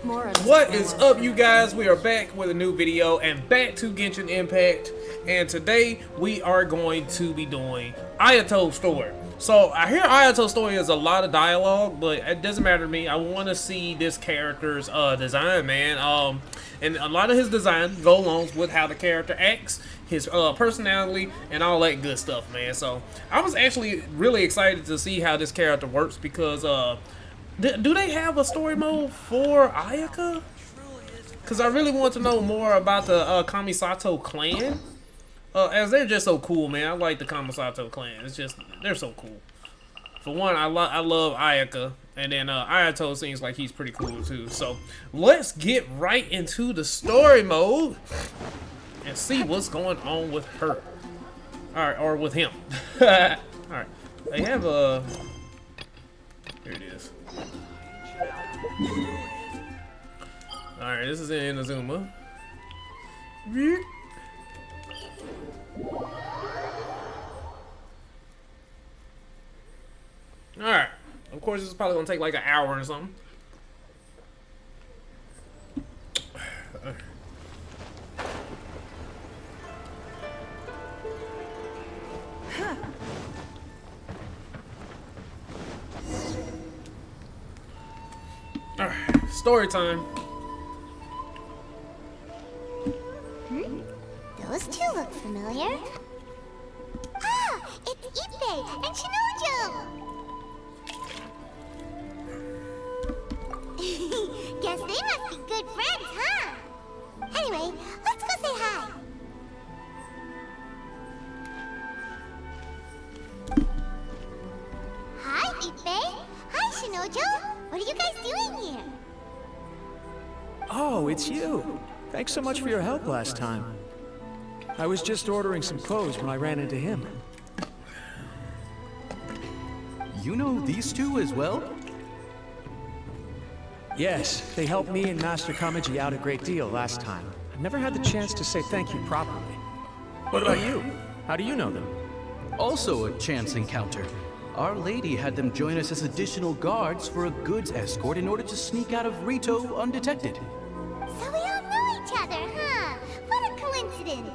What is up, you guys? We are back with a new video and back to Genshin Impact, and today we are going to be doing Ayato's story. So I hear Ayato's story is a lot of dialogue, but it doesn't matter to me. I want to see this character's design, man. And a lot of his design go along with how the character acts, his personality, and all that good stuff, man. So I was actually really excited to see how this character works because do they have a story mode for Ayaka? Because I really want to know more about the Kamisato clan. As they're just so cool, man. I like the Kamisato clan. It's just, they're so cool. For one, I love Ayaka. And then Ayatos seems like he's pretty cool too. So let's get right into the story mode and see what's going on with her. Alright, or with him. Alright. They have a... Here it is. Alright, this is in Inazuma. Alright. Of course, this is probably going to take like an hour or something. Alright, story time. Those two look familiar. Ah, it's Ippei and Shinojo! Guess they must be good friends, huh? Anyway, let's go say hi. Hi, Ippei. Hi, Shinojo. What are you guys doing here? Oh, it's you. Thanks so much for your help last time. I was just ordering some clothes when I ran into him. You know these two as well? Yes, they helped me and Master Kamaji out a great deal last time. I've never had the chance to say thank you properly. What about you? How do you know them? Also a chance encounter. Our lady had them join us as additional guards for a goods escort in order to sneak out of Rito undetected. So we all know each other, huh? What a coincidence.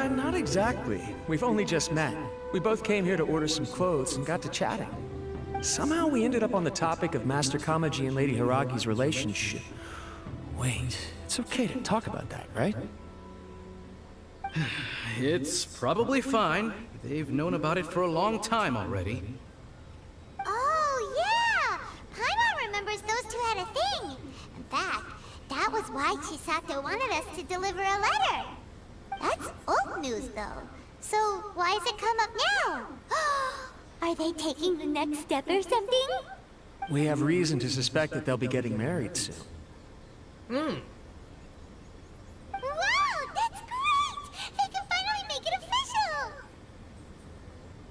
Not exactly. We've only just met. We both came here to order some clothes and got to chatting. Somehow we ended up on the topic of Master Kamaji and Lady Hiragi's relationship. Wait, it's okay to talk about that, right? It's probably fine. They've known about it for a long time already. Oh, yeah! Paimon remembers those two had a thing. In fact, that was why Chisato wanted us to deliver a letter. That's old news, though. So why has it come up now? Are they taking the next step or something? We have reason to suspect that they'll be getting married soon. Wow, that's great! They can finally make it official!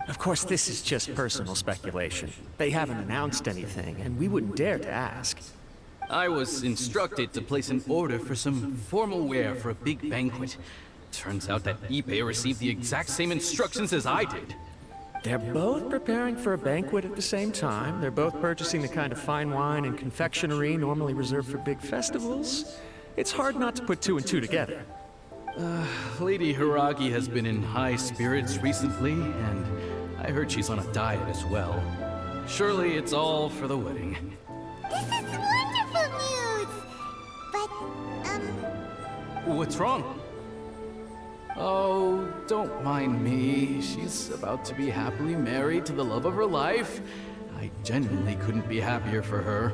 Of course, this is just personal speculation. They haven't announced anything, and we wouldn't dare to ask. I was instructed to place an order for some formal wear for a big banquet. Turns out that Ippei received the exact same instructions as I did. They're both preparing for a banquet at the same time. They're both purchasing the kind of fine wine and confectionery normally reserved for big festivals. It's hard not to put two and two together. Lady Hiragi has been in high spirits recently, and I heard she's on a diet as well. Surely it's all for the wedding. This is wonderful news! But, What's wrong? Oh, don't mind me. She's about to be happily married to the love of her life. I genuinely couldn't be happier for her.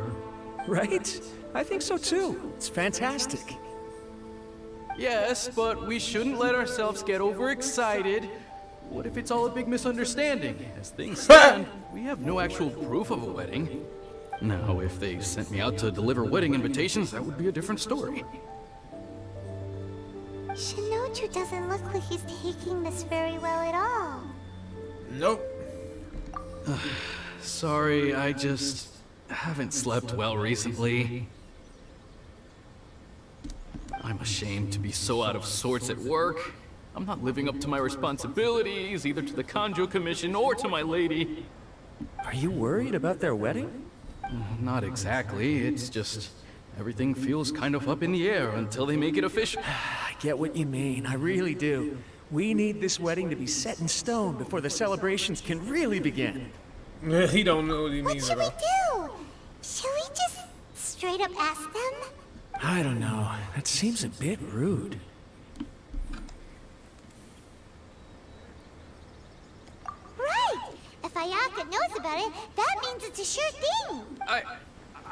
Right? I think so too. It's fantastic. Yes, but we shouldn't let ourselves get overexcited. What if it's all a big misunderstanding? As things stand, we have no actual proof of a wedding. Now, if they sent me out to deliver wedding invitations, that would be a different story. Shinoju doesn't look like he's taking this very well at all. Nope. Sorry, I just haven't slept well recently. I'm ashamed to be so out of sorts at work. I'm not living up to my responsibilities, either to the Kanjo Commission or to my lady. Are you worried about their wedding? Not exactly. It's just everything feels kind of up in the air until they make it official. I get what you mean, I really do. We need this wedding to be set in stone before the celebrations can really begin. He don't know what he What means should at we all. do? Should we just straight up ask them? I don't know, that seems a bit rude. Right! If Ayaka knows about it, that means it's a sure thing.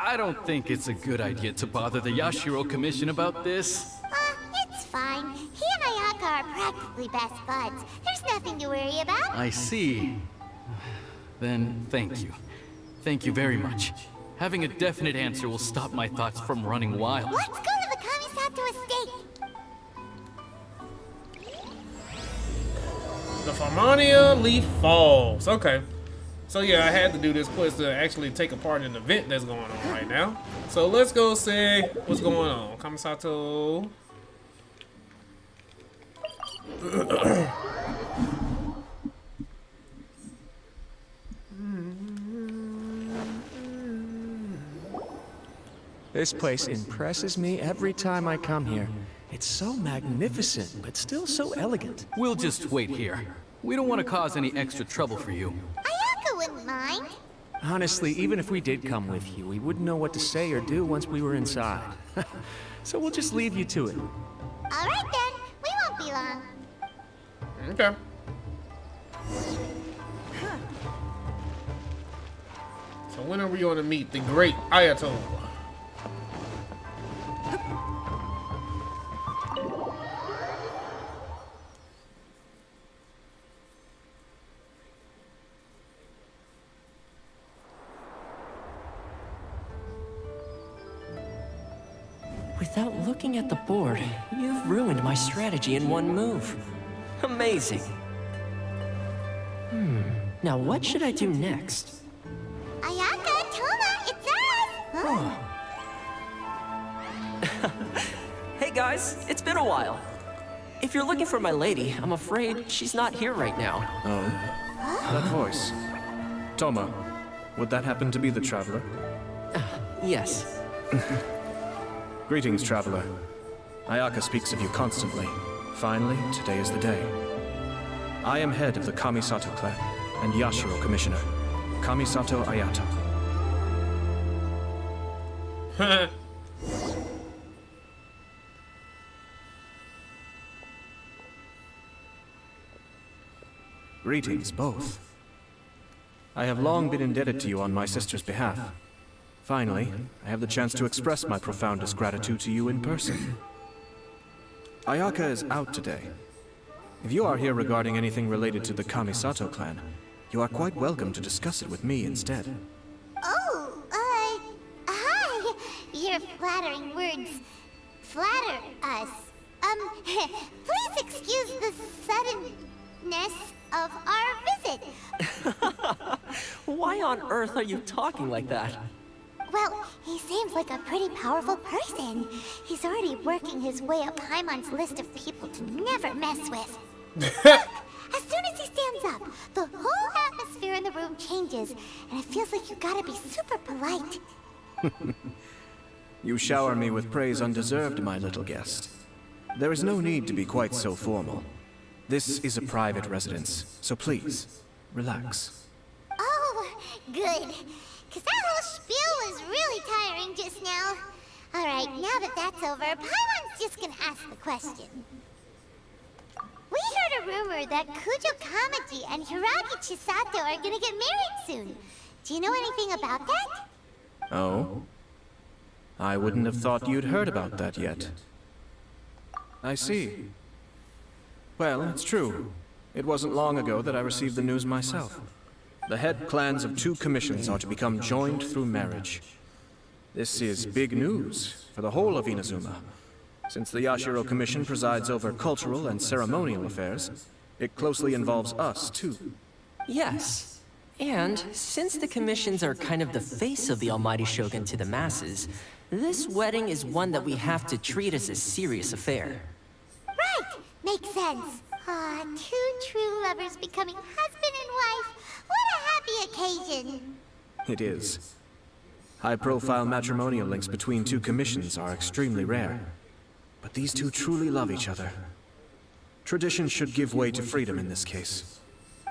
I don't think it's a good idea to bother the Yashiro Commission about this. It's fine. He and Ayaka are practically best buds. There's nothing to worry about. I see. Then thank you. Thank you very much. Having a definite answer will stop my thoughts from running wild. Let's go to the Kamisato estate. The Farmania Leaf Falls. Okay. So yeah, I had to do this quest to actually take a part in the event that's going on right now. So let's go see what's going on. Kamisato. This place impresses me every time I come here. It's so magnificent, but still so elegant. We'll just wait here. We don't want to cause any extra trouble for you. Ayaka wouldn't mind. Honestly, even if we did come with you, we wouldn't know what to say or do once we were inside. So we'll just leave you to it. All right then, we won't be long. Okay. So when are we going to meet the great Ayato? Without looking at the board, you've ruined my strategy in one move. Amazing. Now what should I do next? Ayaka, Toma, it's us! Huh? Hey guys, it's been a while. If you're looking for my lady, I'm afraid she's not here right now. Oh? That voice. Toma, would that happen to be the Traveler? Yes. Greetings, Traveler. Ayaka speaks of you constantly. Finally, today is the day. I am head of the Kamisato clan and Yashiro Commissioner, Kamisato Ayato. Greetings, both. I have long been indebted to you on my sister's behalf. Finally, I have the chance to express my profoundest gratitude to you in person. Ayaka is out today. If you are here regarding anything related to the Kamisato clan, you are quite welcome to discuss it with me instead. Oh, hi! Your flattering words flatter us. Please excuse the suddenness of our visit. Why on earth are you talking like that? Well, he seems like a pretty powerful person. He's already working his way up Paimon's list of people to never mess with. As soon as he stands up, the whole atmosphere in the room changes, and it feels like you gotta be super polite. You shower me with praise undeserved, my little guest. There is no need to be quite so formal. This is a private residence, so please, relax. Oh, good. Because that whole spiel was really tiring just now. Alright, now that that's over, Paimon's just gonna ask the question. We heard a rumor that Kujo Kamaji and Hiragi Chisato are gonna get married soon. Do you know anything about that? Oh? I wouldn't have thought you'd heard about that yet. I see. Well, it's true. It wasn't long ago that I received the news myself. The head clans of 2 commissions are to become joined through marriage. This is big news for the whole of Inazuma. Since the Yashiro Commission presides over cultural and ceremonial affairs, it closely involves us, too. Yes. And since the commissions are kind of the face of the Almighty Shogun to the masses, this wedding is one that we have to treat as a serious affair. Right! Makes sense. Ah, 2 true lovers becoming husband and wife. What a happy occasion. It is. High-profile matrimonial links between two commissions are extremely rare. But these two truly love each other. Tradition should give way to freedom in this case.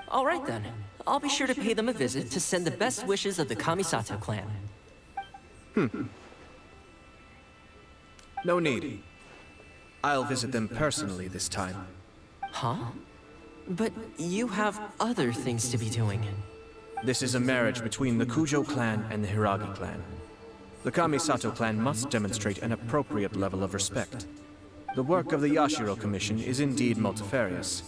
All right then. I'll be sure to pay them a visit to send the best wishes of the Kamisato clan. No need. I'll visit them personally this time. Huh? But you have other things to be doing. This is a marriage between the Kujo clan and the Hiragi clan. The Kamisato clan must demonstrate an appropriate level of respect. The work of the Yashiro Commission is indeed multifarious.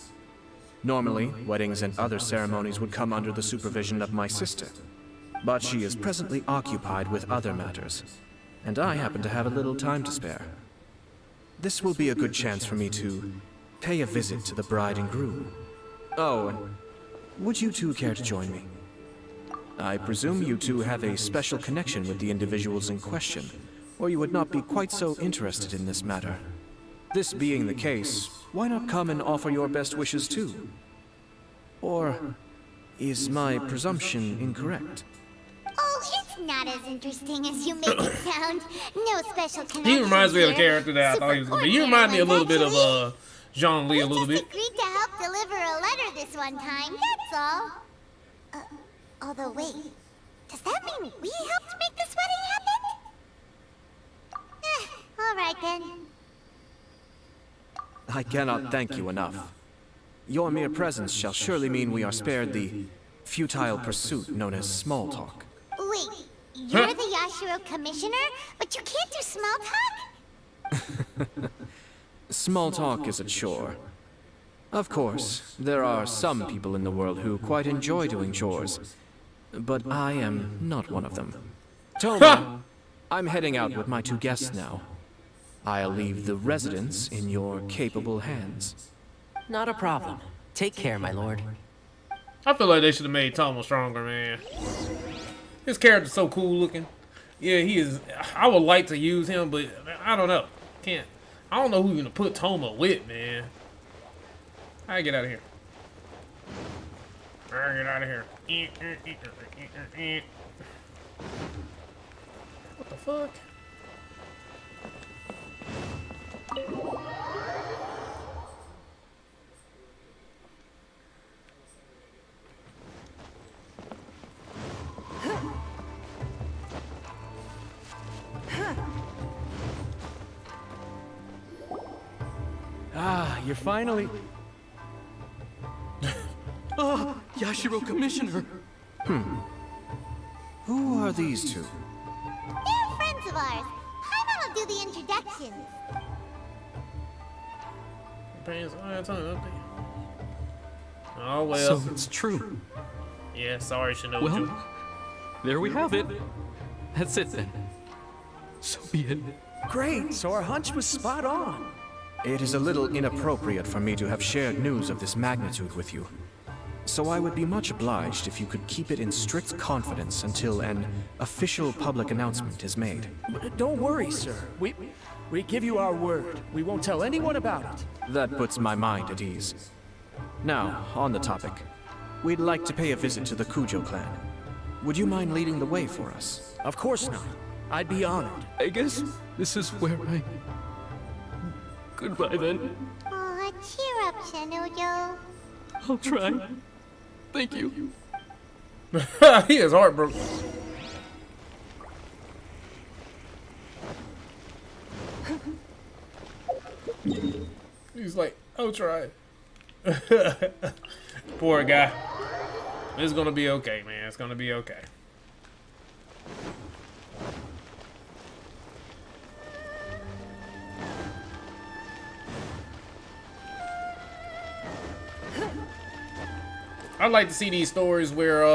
Normally, weddings and other ceremonies would come under the supervision of my sister. But she is presently occupied with other matters, and I happen to have a little time to spare. This will be a good chance for me to pay a visit to the bride and groom. Oh, and would you two care to join me? I presume you two have a special connection with the individuals in question, or you would not be quite so interested in this matter. This being the case, why not come and offer your best wishes too? Or is my presumption incorrect? Oh, it's not as interesting as you make it sound. No special connection. He reminds me of the here. character that I thought he was gonna be. You Super remind me a little bit ordinary of Jean Lee a little We bit. just agreed to help deliver a letter this one time, that's all. Although wait, does that mean we helped make this wedding happen? All right then. I cannot thank you enough. Your mere presence shall surely mean we are spared the futile pursuit known as small talk. Wait, you're the Yashiro Commissioner, but you can't do small talk? Small talk is a chore. Of course, there are some people in the world who quite enjoy doing chores, but I am not one of them. Toma, I'm heading out with my two guests now. I'll leave the residence in your capable hands. Not a problem. Take care, my lord. I feel like they should have made Tomo stronger, man. His character's so cool looking. Yeah, he is. I would like to use him, but I don't know. Can't. I don't know who you're gonna put Tomo with, man. I get out of here. I get out of here. What the fuck? Ah, you're finally... Oh, Yashiro Commissioner. Who are these two? They're friends of ours. Paimon will do the introductions. Oh well. So it's true. Yeah, sorry, Shinoju. Well, there we have it. That's it then. So be it. Great, so our hunch was spot on. It is a little inappropriate for me to have shared news of this magnitude with you. So I would be much obliged if you could keep it in strict confidence until an official public announcement is made. Don't worry, sir. We give you our word. We won't tell anyone about it. That puts my mind at ease. Now, on the topic. We'd like to pay a visit to the Kujo clan. Would you mind leading the way for us? Of course not. I'd be honored. I guess this is where I... Goodbye then. Aw, cheer up, Shinojo. I'll try. Thank you. He is heartbroken. He's like, I'll try. Poor guy. It's gonna be okay, man. It's gonna be okay. I like to see these stories where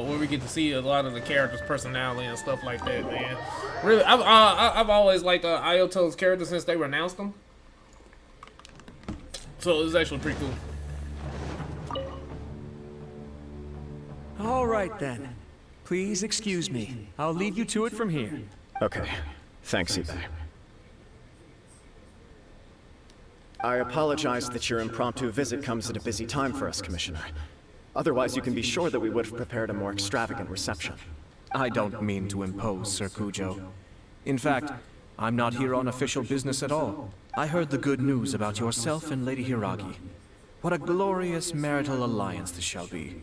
we get to see a lot of the characters' personality and stuff like that, man. Really, I've always liked Ayato's character since they announced them, so it's actually pretty cool. All right, then. Please excuse me. I'll lead you to it from here. Okay. Thanks, Ibe. I apologize that your impromptu visit comes at a busy time for us, Commissioner. Otherwise, you can be sure that we would have prepared a more extravagant reception. I don't mean to impose, Sir Kujo. In fact, I'm not here on official business at all. I heard the good news about yourself and Lady Hiragi. What a glorious marital alliance this shall be.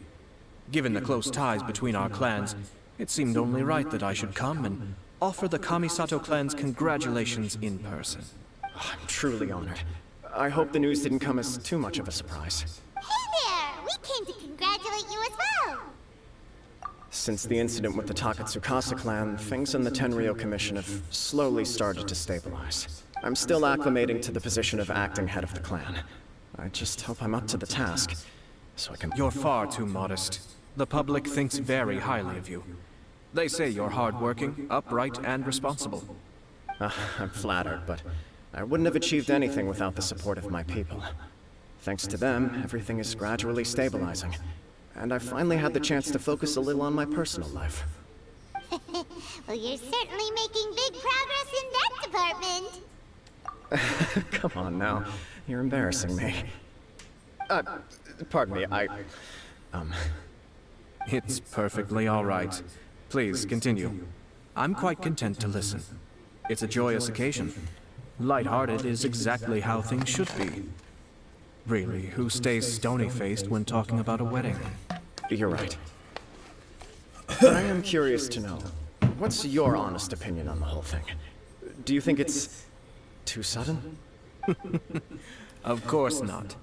Given the close ties between our clans, it seemed only right that I should come and offer the Kamisato clan's congratulations in person. I'm truly honored. I hope the news didn't come as too much of a surprise. Hey there! We came to congratulate you as well! Since the incident with the Takatsukasa clan, things in the Tenryou Commission have slowly started to stabilize. I'm still acclimating to the position of acting head of the clan. I just hope I'm up to the task, so I can— You're far too modest. The public thinks very highly of you. They say you're hardworking, upright, and responsible. I'm flattered, but I wouldn't have achieved anything without the support of my people. Thanks to them, everything is gradually stabilizing. And I finally had the chance to focus a little on my personal life. Well, you're certainly making big progress in that department. Come on now, you're embarrassing me. Pardon me, It's perfectly all right. Please, continue. I'm quite content to listen. It's a joyous occasion. Lighthearted is exactly how things should be. Really, who stays stony-faced when talking about a wedding? You're right. But I am curious to know, what's your honest opinion on the whole thing? Do you think it's too sudden? Of course not.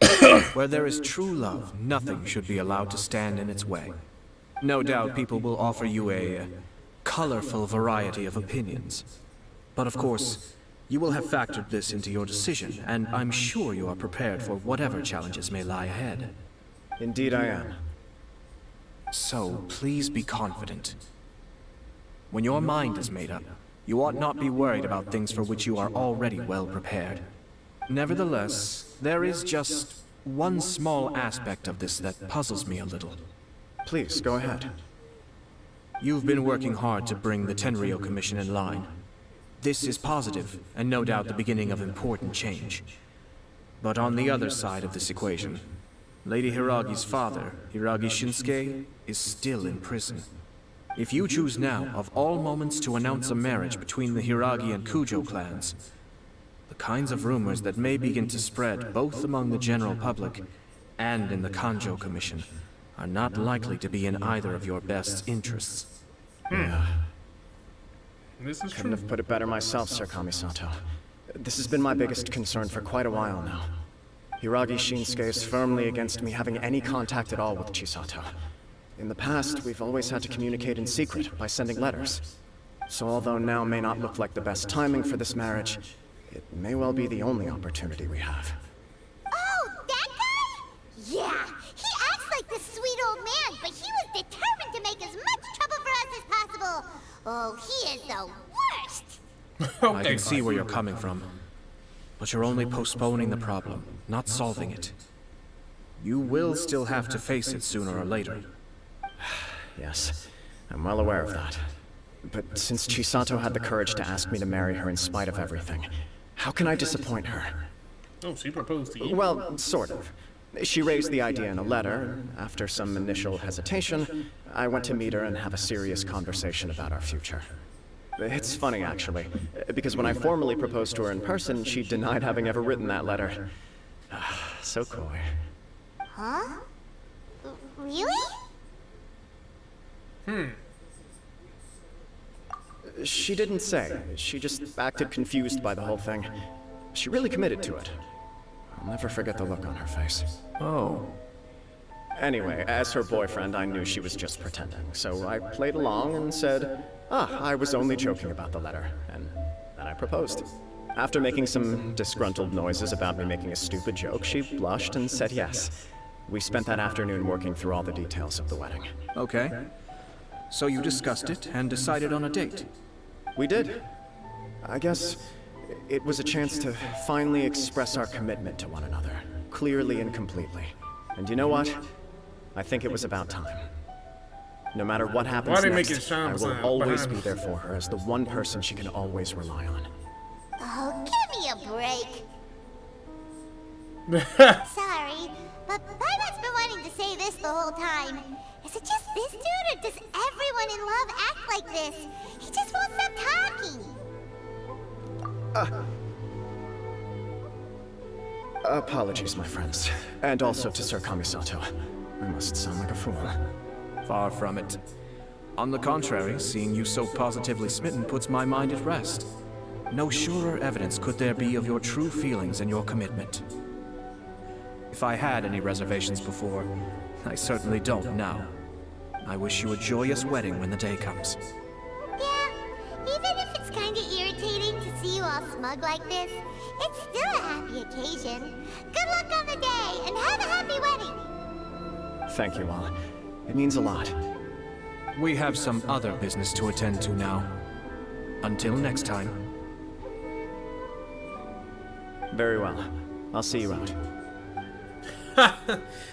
Where there is true love, nothing should be allowed to stand in its way. No doubt people will offer you a colorful variety of opinions. But of course, you will have factored this into your decision, and I'm sure you are prepared for whatever challenges may lie ahead. Indeed I am. So, please be confident. When your mind is made up, you ought not be worried about things for which you are already well prepared. Nevertheless, there is just one small aspect of this that puzzles me a little. Please, go ahead. You've been working hard to bring the Tenryou Commission in line. This is positive, and no doubt the beginning of important change. But on the other side of this equation, Lady Hiragi's father, Hiragi Shinsuke, is still in prison. If you choose now, of all moments, to announce a marriage between the Hiragi and Kujo clans, the kinds of rumors that may begin to spread both among the general public and in the Kanjo Commission are not likely to be in either of your best interests. Yeah. This is Couldn't true. have put it better myself, Sir Kamisato. This has been my biggest concern for quite a while now. Hiragi Shinsuke is firmly against me having any contact at all with Chisato. In the past, we've always had to communicate in secret by sending letters. So although now may not look like the best timing for this marriage, it may well be the only opportunity we have. Oh, that guy? Yeah, he acts like this sweet old man, but he was determined to make as much trouble for us as possible. Oh, he is the worst. I can see where you're coming from. But you're only postponing the problem, not solving it. You will still have to face it sooner or later. Yes, I'm well aware of that. But since Chisato had the courage to ask me to marry her in spite of everything, how can I disappoint her? Oh, she proposed to you. Well, sort of. She raised the idea in a letter. After some initial hesitation, I went to meet her and have a serious conversation about our future. It's funny, actually, because when I formally proposed to her in person, she denied having ever written that letter. So coy. Huh? Really? She didn't say. She just acted confused by the whole thing. She really committed to it. I'll never forget the look on her face. Oh. Anyway, as her boyfriend, I knew she was just pretending, so I played along and said, I was only joking about the letter, and then I proposed. After making some disgruntled noises about me making a stupid joke, she blushed and said yes. We spent that afternoon working through all the details of the wedding. Okay. So you discussed it and decided on a date. We did. I guess it was a chance to finally express our commitment to one another, clearly and completely. And you know what? I think it was about time. No matter what happens Why they make next, it shine I will behind- always behind be me? there for her as the one person she can always rely on. Oh, give me a break. Sorry, but Paimon's been wanting to say this the whole time. Is it just this dude, or does everyone in love act like this? He just won't stop talking. Apologies, my friends. And also to Sir Kamisato. I must sound like a fool. Far from it. On the contrary, seeing you so positively smitten puts my mind at rest. No surer evidence could there be of your true feelings and your commitment. If I had any reservations before, I certainly don't now. I wish you a joyous wedding when the day comes. Yeah, even if it's kinda irritating to see you all smug like this, it's still a happy occasion. Good luck on the day, and have a happy wedding! Thank you all. It means a lot. We have some other business to attend to now. Until next time. Very well. I'll see you out.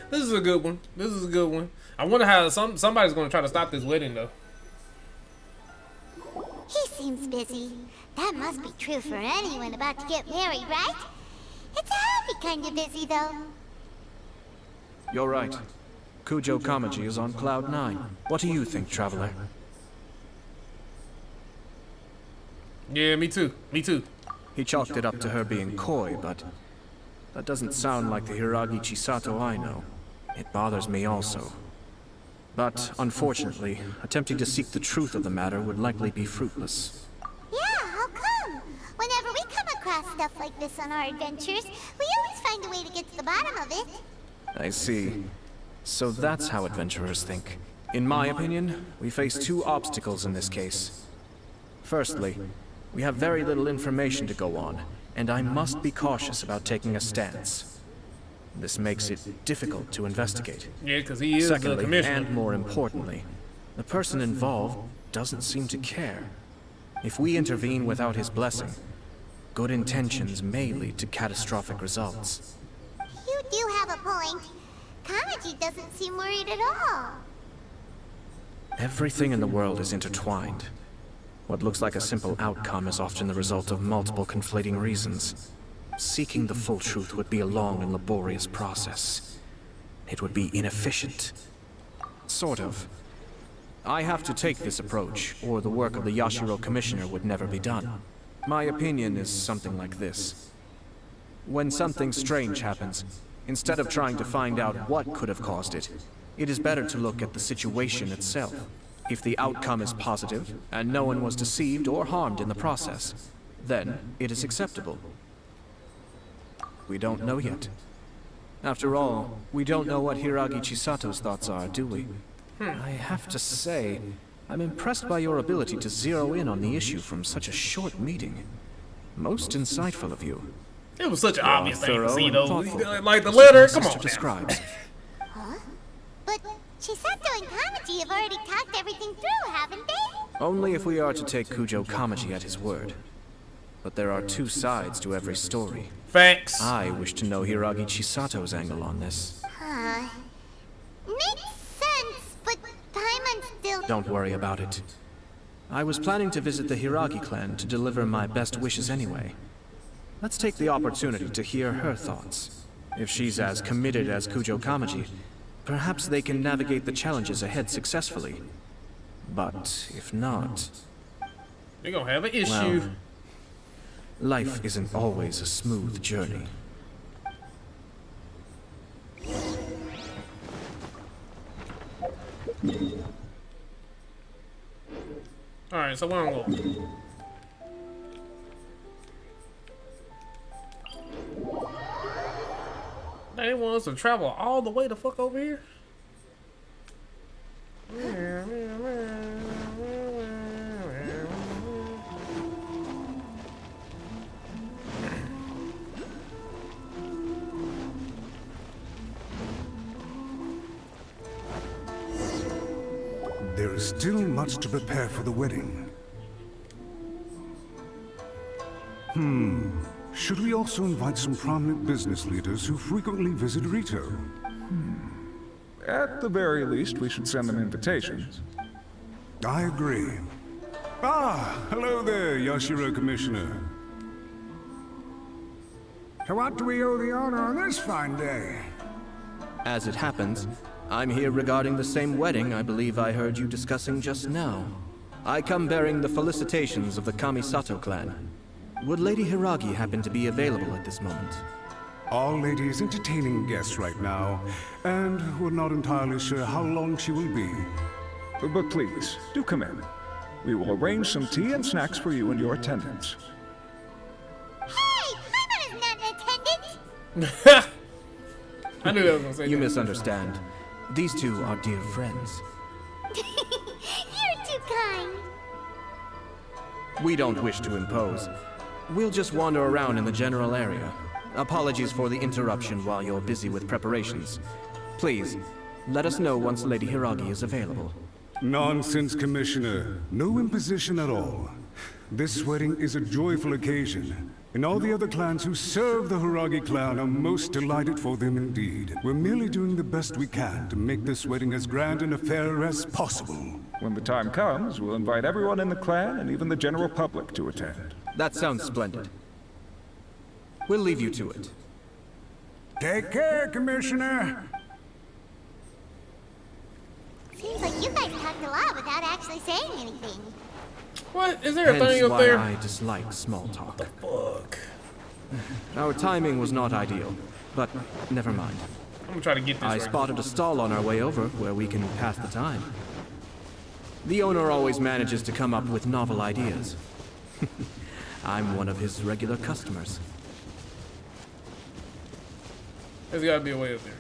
This is a good one. This is a good one. I wonder how somebody's going to try to stop this wedding, though. He seems busy. That must be true for anyone about to get married, right? It's a happy kind of busy, though. You're right. Kujo Kamaji is on cloud 9. What do you think, Traveler? Yeah, me too. Me too. He chalked it up to her being coy, but that doesn't sound like the Hiragi Chisato I know. It bothers me also. But, unfortunately, attempting to seek the truth of the matter would likely be fruitless. Yeah, how come? Whenever we come across stuff like this on our adventures, we always find a way to get to the bottom of it. I see. So that's how adventurers think. In my opinion, we face two obstacles in this case. Firstly, we have very little information to go on, and I must be cautious about taking a stance. This makes it difficult to investigate. Yeah, because he is the Secondly, commissioner. and more importantly, the person involved doesn't seem to care. If we intervene without his blessing, good intentions may lead to catastrophic results. You do have a point. Kamaji doesn't seem worried at all. Everything in the world is intertwined. What looks like a simple outcome is often the result of multiple conflating reasons. Seeking the full truth would be a long and laborious process. It would be inefficient. Sort of. I have to take this approach, or the work of the Yashiro Commissioner would never be done. My opinion is something like this. When something strange happens, instead of trying to find out what could have caused it, it is better to look at the situation itself. If the outcome is positive, and no one was deceived or harmed in the process, then it is acceptable. We don't know yet. After all, we don't know what Hiragi Chisato's thoughts are, do we? I have to say, I'm impressed by your ability to zero in on the issue from such a short meeting. Most insightful of you. It was such an obvious thing to Thorough see, and though. thoughtful. Like the Just as letter, my come sister on. describes. Huh? But Chisato and Kamaji have already talked everything through, haven't they? Only if we are to take Kujo Kamaji at his word. But there are two sides to every story. Facts. I wish to know Hiragi Chisato's angle on this. Huh. Makes sense, but Paimon still... Don't worry about it. I was planning to visit the Hiragi clan to deliver my best wishes anyway. Let's take the opportunity to hear her thoughts. If she's as committed as Kujo Kamaji, perhaps they can navigate the challenges ahead successfully. But if not... They're gonna have an issue. well, life isn't always a smooth journey. Alright, so where I'm going? They want us to travel all the way the fuck over here? There is still much to prepare for the wedding. Should we also invite some prominent business leaders who frequently visit Rito? At the very least, we should send them invitations. I agree. Ah, hello there, Yashiro Commissioner. To what do we owe the honor on this fine day? As it happens, I'm here regarding the same wedding I believe I heard you discussing just now. I come bearing the felicitations of the Kamisato clan. Would Lady Hiragi happen to be available at this moment? Our lady is entertaining guests right now, and we're not entirely sure how long she will be. But please, do come in. We will arrange some tea and snacks for you and your attendants. Hey, Paimon is not an attendant! I knew that was gonna say You that. misunderstand. These two are dear friends. You're too kind. We don't wish to impose. We'll just wander around in the general area. Apologies for the interruption while you're busy with preparations. Please, let us know once Lady Hiragi is available. Nonsense, Commissioner. No imposition at all. This wedding is a joyful occasion, and all the other clans who serve the Hiragi clan are most delighted for them indeed. We're merely doing the best we can to make this wedding as grand an affair as possible. When the time comes, we'll invite everyone in the clan and even the general public to attend. That sounds splendid. We'll leave you to it. Take care, Commissioner. Seems like you guys talked a lot without actually saying anything. What? Is there a Hence thing up why there? I dislike small talk. Fuck. Our timing was not ideal, but never mind. I'm gonna try to get this I right. spotted a stall on our way over where we can pass the time. The owner always manages to come up with novel ideas. I'm one of his regular customers. There's gotta be a way up there.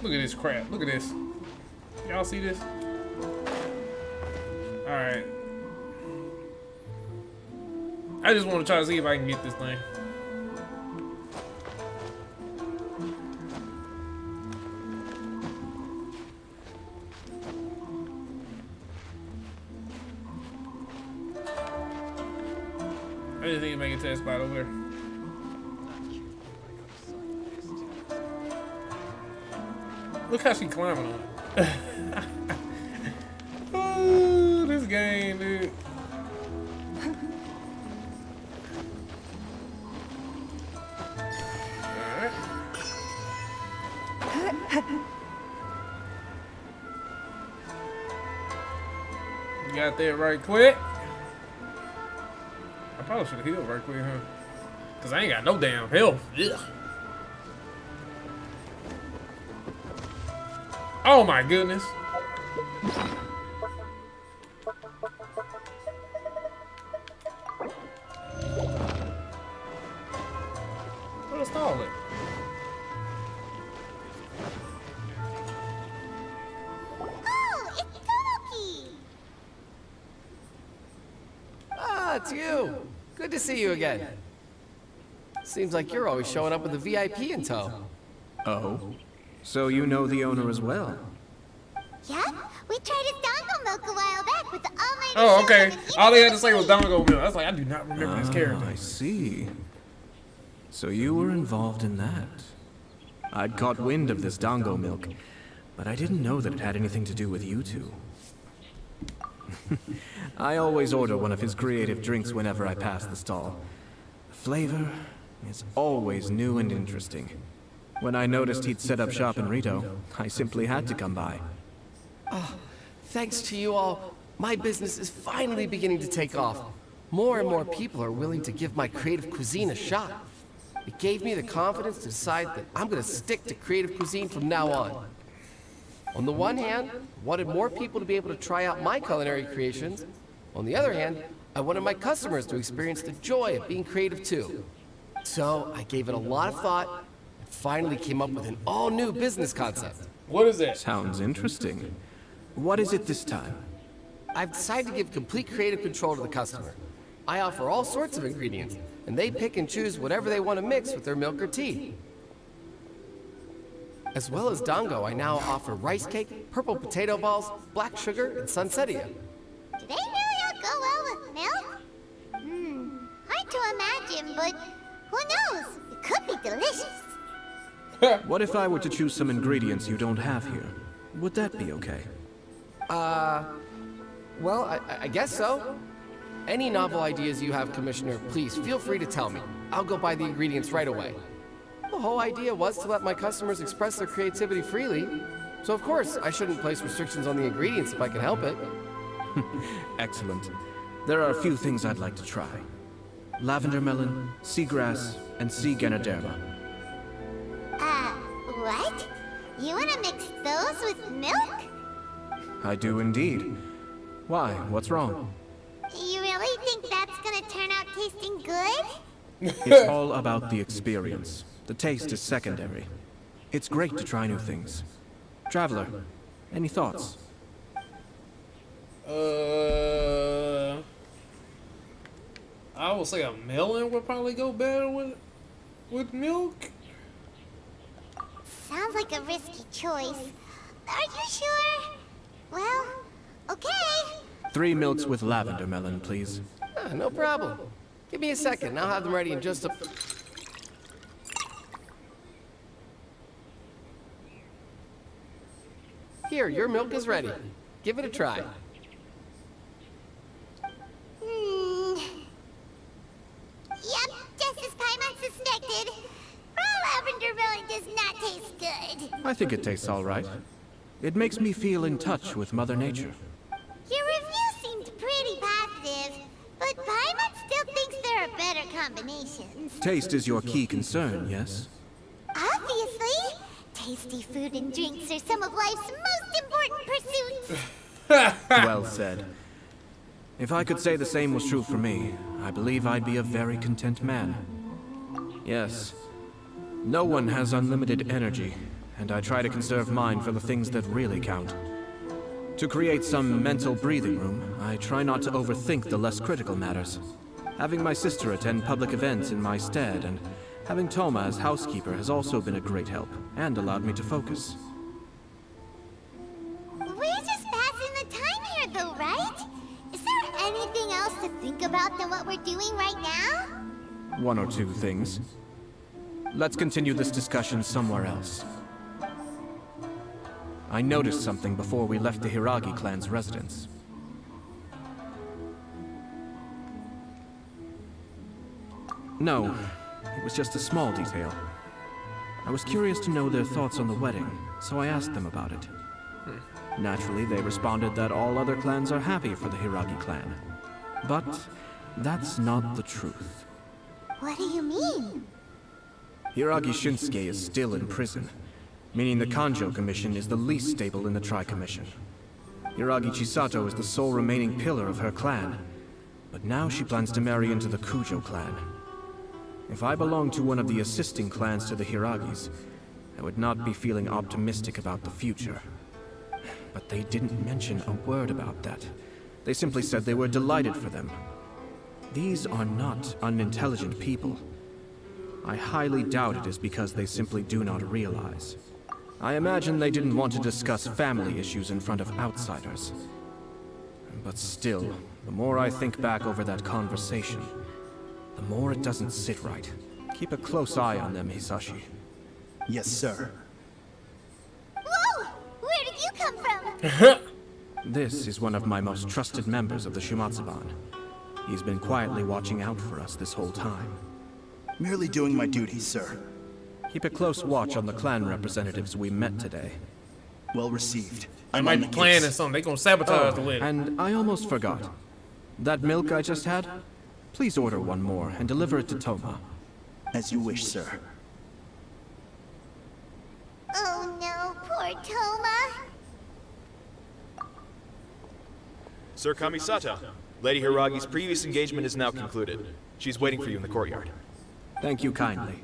Look at this crap. Look at this. Y'all see this? Alright. I just want to try to see if I can get this thing. I just need to make a test spot over there. Look how she climbing on it. Oh, this game, dude. Alright. You got that right quick. I probably should have healed right quick, huh? Cause I ain't got no damn health. Ugh. Oh my goodness. What is all it? Oh, it's Tomoki! Ah, it's you. Good to see you again. Seems like you're always showing up with a VIP in tow. Oh? So you know the owner as well? Yep, we tried his dongo milk a while back with the almighty Oh, okay. Shogun and All they had to even say was Dongo Milk. I was like, I do not remember this character. I see. So you were involved in that. I'd caught wind of this Dango milk, but I didn't know that it had anything to do with you two. I always order one of his creative drinks whenever I pass the stall. The flavor is always new and interesting. When I noticed he'd set up shop in Rito, I simply had to come by. Thanks to you all, my business is finally beginning to take off. More and more people are willing to give my creative cuisine a shot. It gave me the confidence to decide that I'm gonna stick to creative cuisine from now on. On the one hand, I wanted more people to be able to try out my culinary creations. On the other hand, I wanted my customers to experience the joy of being creative too. So I gave it a lot of thought and finally came up with an all-new business concept. What is that? Sounds interesting. What is it this time? I've decided to give complete creative control to the customer. I offer all sorts of ingredients, and they pick and choose whatever they want to mix with their milk or tea. As well as Dango, I now offer rice cake, purple potato balls, black sugar, and sunsettia. Do they really all go well with milk? Hard to imagine, but who knows? It could be delicious. What if I were to choose some ingredients you don't have here? Would that be okay? Well, I guess so. Any novel ideas you have, Commissioner, please feel free to tell me. I'll go buy the ingredients right away. The whole idea was to let my customers express their creativity freely. So of course, I shouldn't place restrictions on the ingredients if I can help it. Excellent. There are a few things I'd like to try. Lavender melon, seagrass, and sea ganoderma. What? You wanna mix those with milk? I do indeed. Why? What's wrong? You really think that's gonna turn out tasting good? It's all about the experience. The taste is secondary. It's great to try new things. Traveler, any thoughts? I would say a melon would probably go better with milk. Sounds like a risky choice. Are you sure? Well, okay. 3 milks with lavender melon, please. No problem. Give me a second, I'll have them ready in just a... Here, your milk is ready. Give it a try. Yep, just as Paimon suspected. Raw lavender melon does not taste good. I think it tastes all right. It makes me feel in touch with Mother Nature. Your review seemed pretty positive, but Paimon still thinks there are better combinations. Taste is your key concern, yes? Obviously. Tasty food and drinks are some of life's most important pursuits. Well said. If I could say the same was true for me, I believe I'd be a very content man. Yes. No one has unlimited energy, and I try to conserve mine for the things that really count. To create some mental breathing room, I try not to overthink the less critical matters. Having my sister attend public events in my stead, and having Toma as housekeeper has also been a great help, and allowed me to focus. We're just passing the time here though, right? Is there anything else to think about than what we're doing right now? 1 or 2 things. Let's continue this discussion somewhere else. I noticed something before we left the Hiragi clan's residence. No, it was just a small detail. I was curious to know their thoughts on the wedding, so I asked them about it. Naturally, they responded that all other clans are happy for the Hiragi clan. But that's not the truth. What do you mean? Hiragi Shinsuke is still in prison, meaning the Kanjo Commission is the least stable in the Tri-Commission. Hiragi Chisato is the sole remaining pillar of her clan, but now she plans to marry into the Kujo clan. If I belonged to one of the assisting clans to the Hiragis, I would not be feeling optimistic about the future. But they didn't mention a word about that. They simply said they were delighted for them. These are not unintelligent people. I highly doubt it is because they simply do not realize. I imagine they didn't want to discuss family issues in front of outsiders. But still, the more I think back over that conversation, the more it doesn't sit right. Keep a close eye on them, Hisashi. Yes, sir. Whoa! Where did you come from? This is one of my most trusted members of the Shumatsuban. He's been quietly watching out for us this whole time. Merely doing my duty, sir. Keep a close watch on the clan representatives we met today. Well received. I might be planning something. They gonna sabotage the wedding. And I almost forgot. That milk I just had? Please order one more and deliver it to Toma. As you wish, sir. Oh no, poor Toma. Sir Kamisato, Lady Hiragi's previous engagement is now concluded. She's waiting for you in the courtyard. Thank you kindly.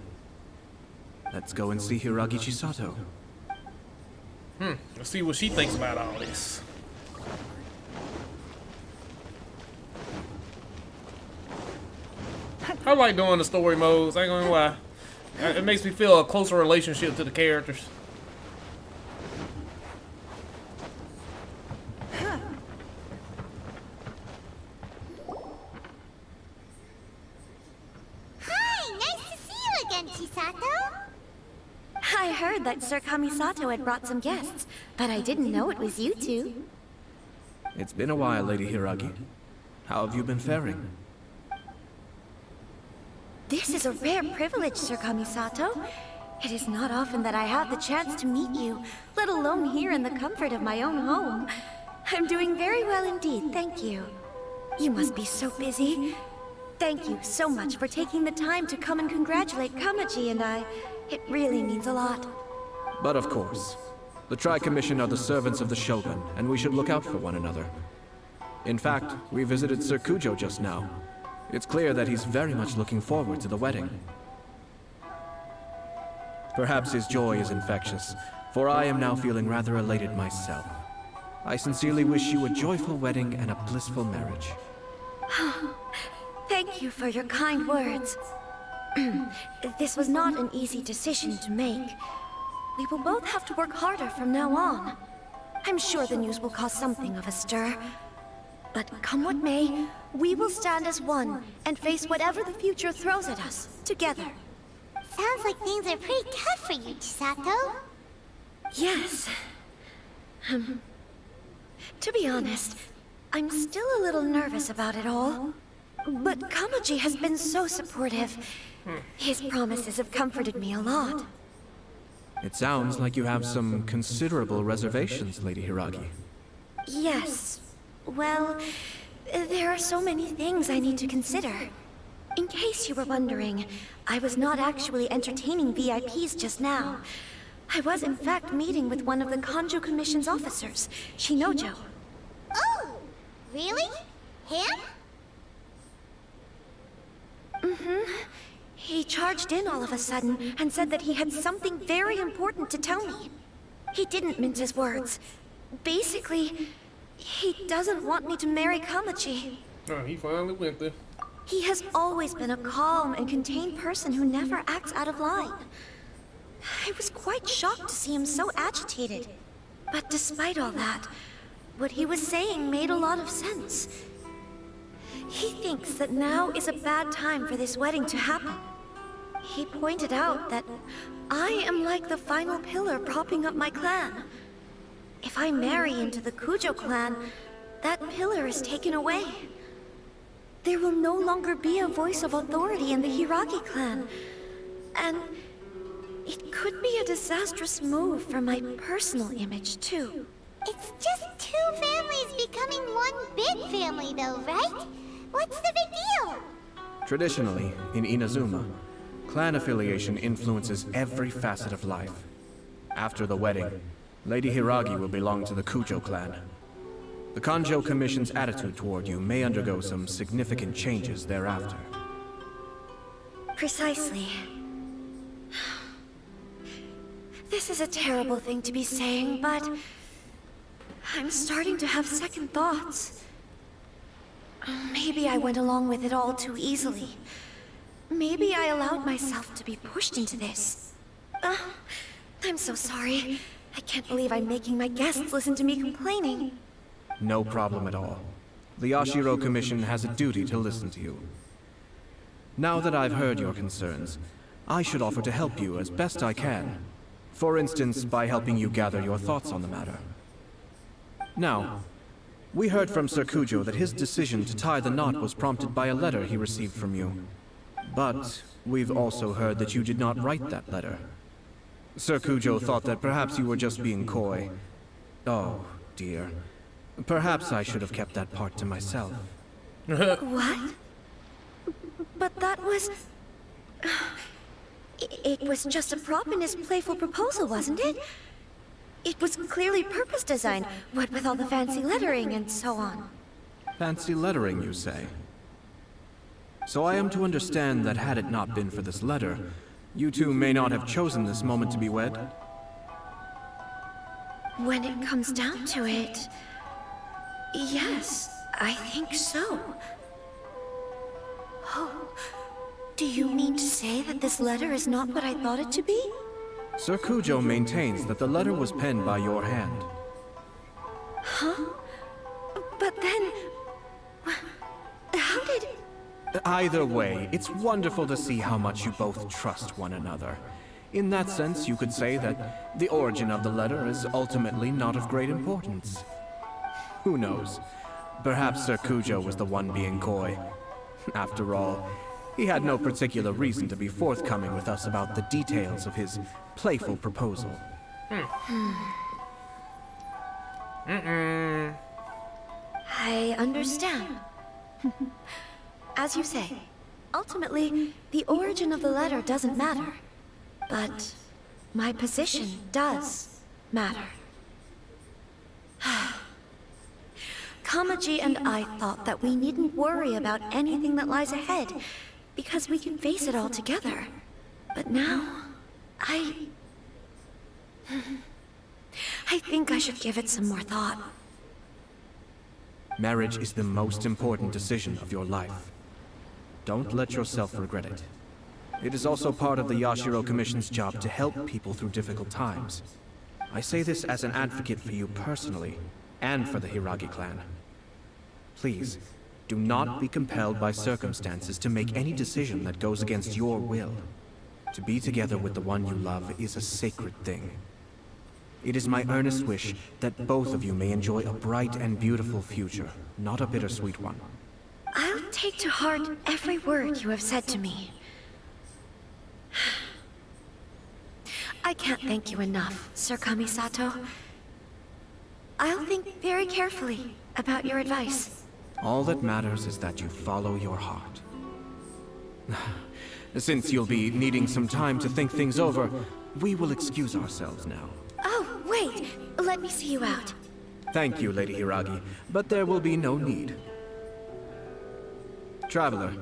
Let's go and see Hiragi Chisato. Let's see what she thinks about all this. I like doing the story modes, I ain't gonna lie. It makes me feel a closer relationship to the characters. Sir Kamisato had brought some guests, but I didn't know it was you two. It's been a while, Lady Hiragi. How have you been faring? This is a rare privilege, Sir Kamisato. It is not often that I have the chance to meet you, let alone here in the comfort of my own home. I'm doing very well indeed, thank you. You must be so busy. Thank you so much for taking the time to come and congratulate Kamaji and I. It really means a lot. But of course, the Tri-Commission are the servants of the Shogun, and we should look out for one another. In fact, we visited Sir Kujo just now. It's clear that he's very much looking forward to the wedding. Perhaps his joy is infectious, for I am now feeling rather elated myself. I sincerely wish you a joyful wedding and a blissful marriage. Thank you for your kind words. This was not an easy decision to make. We will both have to work harder from now on. I'm sure the news will cause something of a stir. But come what may, we will stand as one and face whatever the future throws at us, together. Sounds like things are pretty tough for you, Chisato. Yes. To be honest, I'm still a little nervous about it all. But Kamaji has been so supportive. His promises have comforted me a lot. It sounds like you have some considerable reservations, Lady Hiragi. Yes. Well, there are so many things I need to consider. In case you were wondering, I was not actually entertaining VIPs just now. I was in fact meeting with one of the Kanjo Commission's officers, Shinojo. Oh! Really? Him? He charged in all of a sudden and said that he had something very important to tell me. He didn't mince his words. Basically, he doesn't want me to marry Kamaji. Oh, he finally went there. He has always been a calm and contained person who never acts out of line. I was quite shocked to see him so agitated. But despite all that, what he was saying made a lot of sense. He thinks that now is a bad time for this wedding to happen. He pointed out that I am like the final pillar propping up my clan. If I marry into the Kujo clan, that pillar is taken away. There will no longer be a voice of authority in the Hiragi clan. And it could be a disastrous move for my personal image, too. It's just two families becoming one big family though, right? What's the big deal? Traditionally, in Inazuma, clan affiliation influences every facet of life. After the wedding, Lady Hiragi will belong to the Kujo clan. The Kanjo Commission's attitude toward you may undergo some significant changes thereafter. Precisely. This is a terrible thing to be saying, but I'm starting to have second thoughts. Maybe I went along with it all too easily. Maybe I allowed myself to be pushed into this. I'm so sorry. I can't believe I'm making my guests listen to me complaining. No problem at all. The Yashiro Commission has a duty to listen to you. Now that I've heard your concerns, I should offer to help you as best I can. For instance, by helping you gather your thoughts on the matter. Now, we heard from Sir Kujo that his decision to tie the knot was prompted by a letter he received from you. But we've also heard that you did not write that letter. Sir Kujo thought that perhaps you were just being coy. Oh, dear. Perhaps I should have kept that part to myself. What? But that was... It was just a prop in his playful proposal, wasn't it? It was clearly purpose designed, what with all the fancy lettering and so on. Fancy lettering, you say? So I am to understand that had it not been for this letter, you two may not have chosen this moment to be wed? When it comes down to it... Yes, I think so. Oh, do you mean to say that this letter is not what I thought it to be? Sir Kujo maintains that the letter was penned by your hand. Huh? But then... How did... Either way, it's wonderful to see how much you both trust one another. In that sense, you could say that the origin of the letter is ultimately not of great importance. Who knows? Perhaps Sir Kujo was the one being coy. After all, he had no particular reason to be forthcoming with us about the details of his playful proposal. I understand. As you say, ultimately, the origin of the letter doesn't matter. But my position does matter. Kamaji and I thought that we needn't worry about anything that lies ahead, because we can face it all together. But now, I think I should give it some more thought. Marriage is the most important decision of your life. Don't let yourself regret it. It is also part of the Yashiro Commission's job to help people through difficult times. I say this as an advocate for you personally, and for the Hiragi clan. Please, do not be compelled by circumstances to make any decision that goes against your will. To be together with the one you love is a sacred thing. It is my earnest wish that both of you may enjoy a bright and beautiful future, not a bittersweet one. I'll take to heart every word you have said to me. I can't thank you enough, Sir Kamisato. I'll think very carefully about your advice. All that matters is that you follow your heart. Since you'll be needing some time to think things over, we will excuse ourselves now. Oh, wait! Let me see you out. Thank you, Lady Hiragi, but there will be no need. Traveler,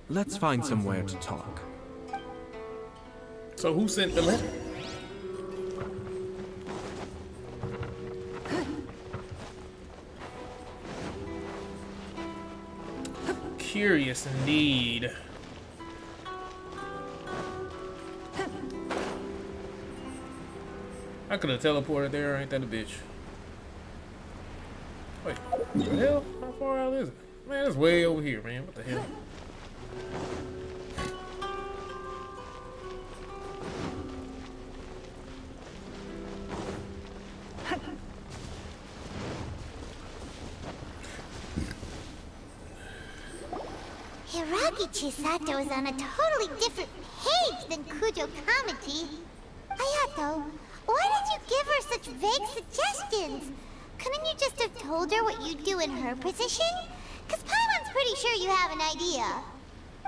let's find somewhere to talk. So who sent the letter? Curious indeed. I could have teleported there, ain't that a bitch? Wait, what the hell? How far out is it? Man, it's way over here, man. What the hell? Hiragi Chisato is on a totally different page than Kujo Kamaji. Ayato, why did you give her such vague suggestions? Couldn't you just have told her what you'd do in her position? Because Paimon's pretty sure you have an idea.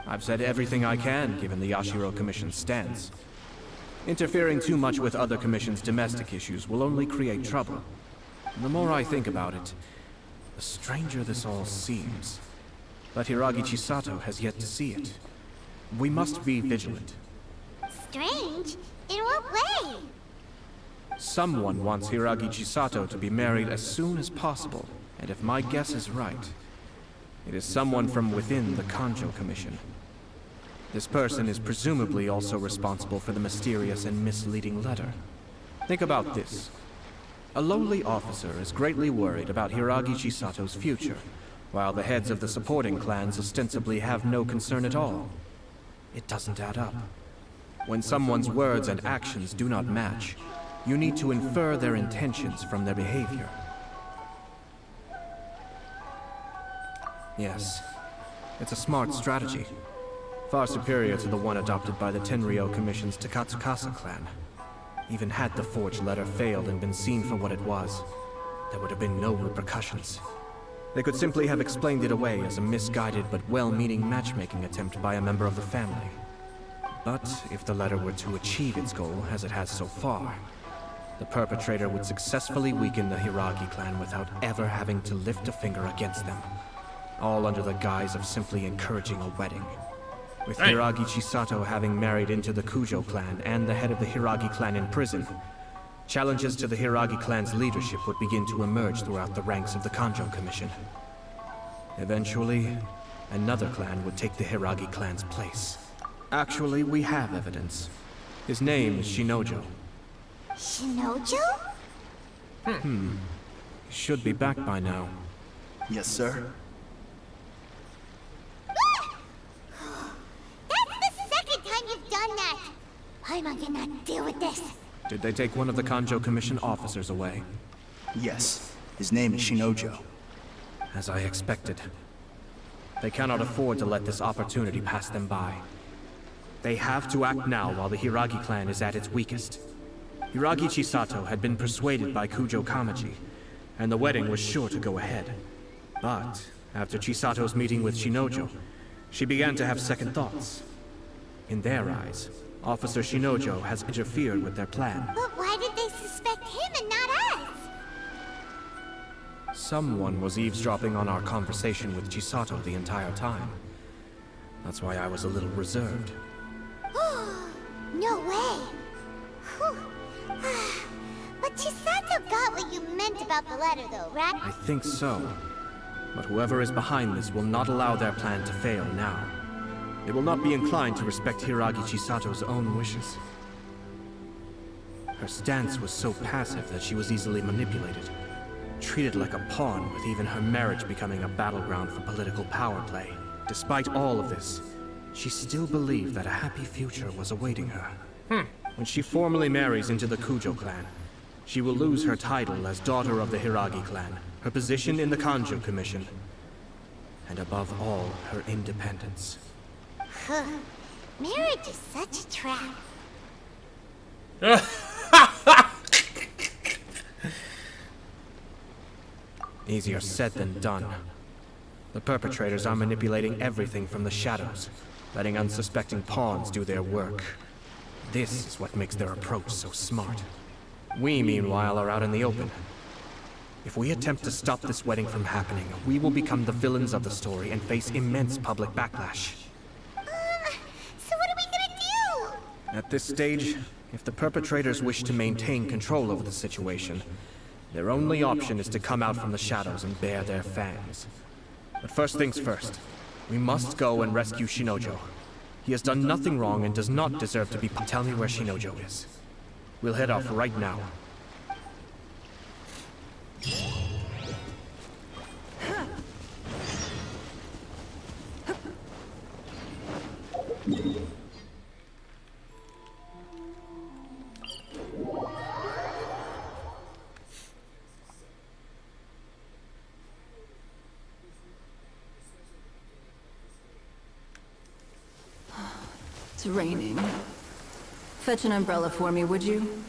I've said everything I can, given the Yashiro Commission's stance. Interfering too much with other commission's domestic issues will only create trouble. The more I think about it, the stranger this all seems. But Hiragi Chisato has yet to see it. We must be vigilant. Strange? In what way? Someone wants Hiragi Chisato to be married as soon as possible, and if my guess is right, it is someone from within the Kanjo Commission. This person is presumably also responsible for the mysterious and misleading letter. Think about this. A lowly officer is greatly worried about Hiragi Chisato's future, while the heads of the supporting clans ostensibly have no concern at all. It doesn't add up. When someone's words and actions do not match, you need to infer their intentions from their behavior. Yes, it's a smart strategy. Far superior to the one adopted by the Tenryou Commission's Takatsukasa clan. Even had the forged letter failed and been seen for what it was, there would have been no repercussions. They could simply have explained it away as a misguided but well-meaning matchmaking attempt by a member of the family. But if the letter were to achieve its goal, as it has so far, the perpetrator would successfully weaken the Hiragi clan without ever having to lift a finger against them. All under the guise of simply encouraging a wedding. With Hiragi Chisato having married into the Kujo clan and the head of the Hiragi clan in prison, challenges to the Hiragi clan's leadership would begin to emerge throughout the ranks of the Kanjo Commission. Eventually, another clan would take the Hiragi clan's place. Actually, we have evidence. His name is Shinojo. Shinojo? He should be back by now. Yes, sir. That's the second time you've done that! Paimon cannot deal with this. Did they take one of the Kanjo Commission officers away? Yes. His name is Shinojo. As I expected. They cannot afford to let this opportunity pass them by. They have to act now while the Hiragi clan is at its weakest. Hiragi Chisato had been persuaded by Kujo Kamaji, and the wedding was sure to go ahead. But after Chisato's meeting with Shinojo, she began to have second thoughts. In their eyes, Officer Shinojo has interfered with their plan. But why did they suspect him and not us? Someone was eavesdropping on our conversation with Chisato the entire time. That's why I was a little reserved. No way. Whew. But Chisato got what you meant about the letter though, right? I think so. But whoever is behind this will not allow their plan to fail now. They will not be inclined to respect Hiragi Chisato's own wishes. Her stance was so passive that she was easily manipulated. Treated like a pawn, with even her marriage becoming a battleground for political power play. Despite all of this, she still believed that a happy future was awaiting her. When she formally marries into the Kujo clan, she will lose her title as daughter of the Hiragi clan, her position in the Kanjo Commission, and above all, her independence. Marriage is such a trap. Easier said than done. The perpetrators are manipulating everything from the shadows, letting unsuspecting pawns do their work. This is what makes their approach so smart. We, meanwhile, are out in the open. If we attempt to stop this wedding from happening, we will become the villains of the story and face immense public backlash. So what are we gonna do? At this stage, if the perpetrators wish to maintain control over the situation, their only option is to come out from the shadows and bare their fangs. But first things first, we must go and rescue Shinojo. He has done nothing wrong and does not deserve to be... Tell me where Shinojo is. We'll head off right now. It's raining. Fetch an umbrella for me, would you?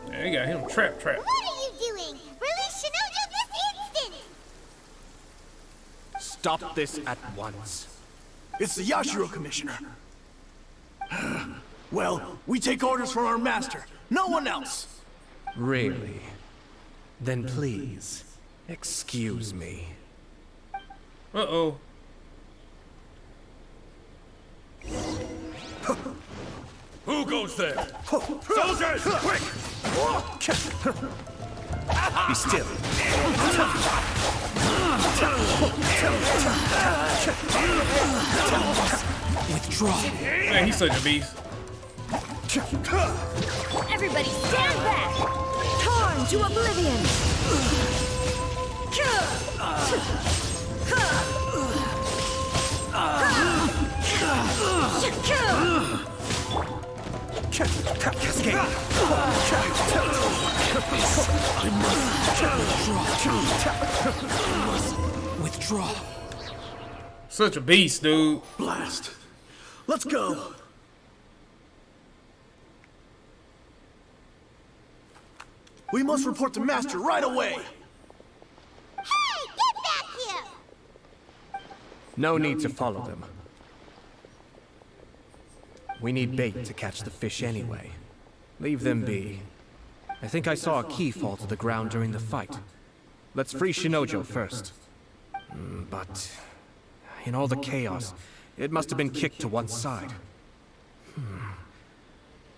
They got him trapped. What are you doing? Release Shinojo this instant! Stop this at once. It's the Yashiro Commissioner. Well, we take orders from our master. No one else. Really? Then please, excuse me. Uh-oh. Who goes there? Soldiers, quick! Be still. Withdraw. Man, he's such a beast. Everybody stand back! Torn to oblivion! Cascade. I must withdraw. Such a beast, dude. Blast. Let's go. We must report to Master right away. Hey, get back here! No need to follow them. We need bait to catch the fish anyway. Leave them be. I think I saw a key fall to the ground during the fight. Let's free Shinojo first. But in all the chaos, it must have been kicked to one side.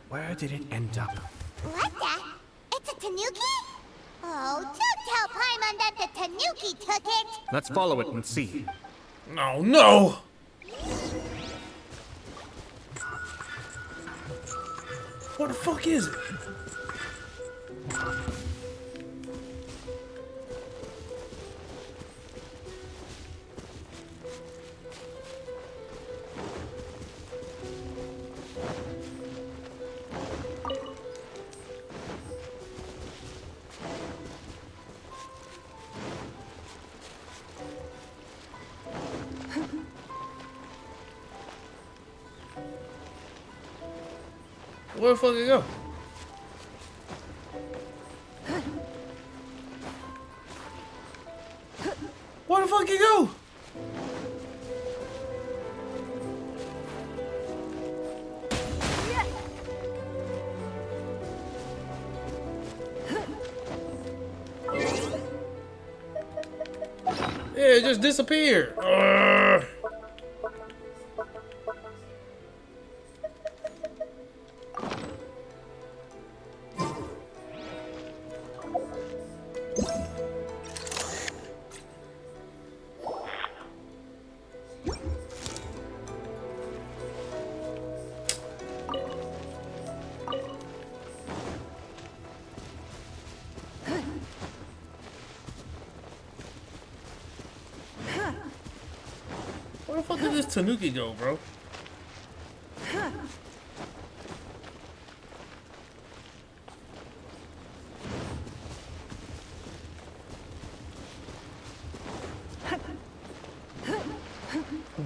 Where did it end up? What the? It's a tanuki? Oh, don't tell Paimon that the Tanuki took it! Let's follow it and see. No, no! What the fuck is it? Where the fuck did it go? Where the fuck did it go? Yeah, it just disappeared. Where the fuck did this Tanuki go, bro?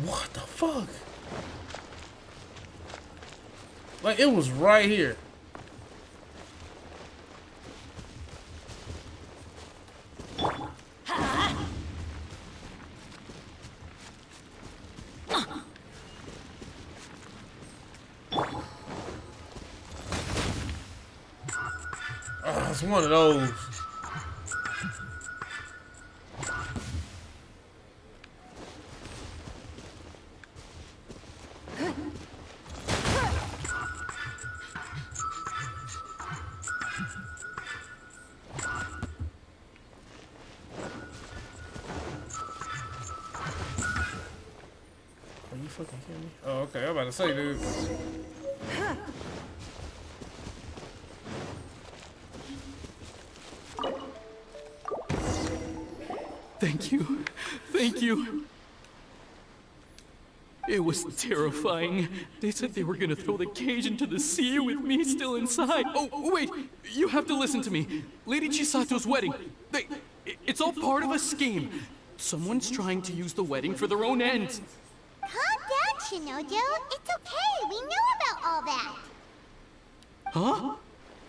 What the fuck? Like, it was right here. It's one of those. Are you fucking kidding me? Oh, okay. I'm about to say, dude. Thank you. Thank you. It was terrifying. They said they were gonna throw the cage into the sea with me still inside. Oh, wait. You have to listen to me. Lady Chisato's wedding. It's all part of a scheme. Someone's trying to use the wedding for their own ends. Calm down, Shinojo. It's okay. We know about all that. Huh?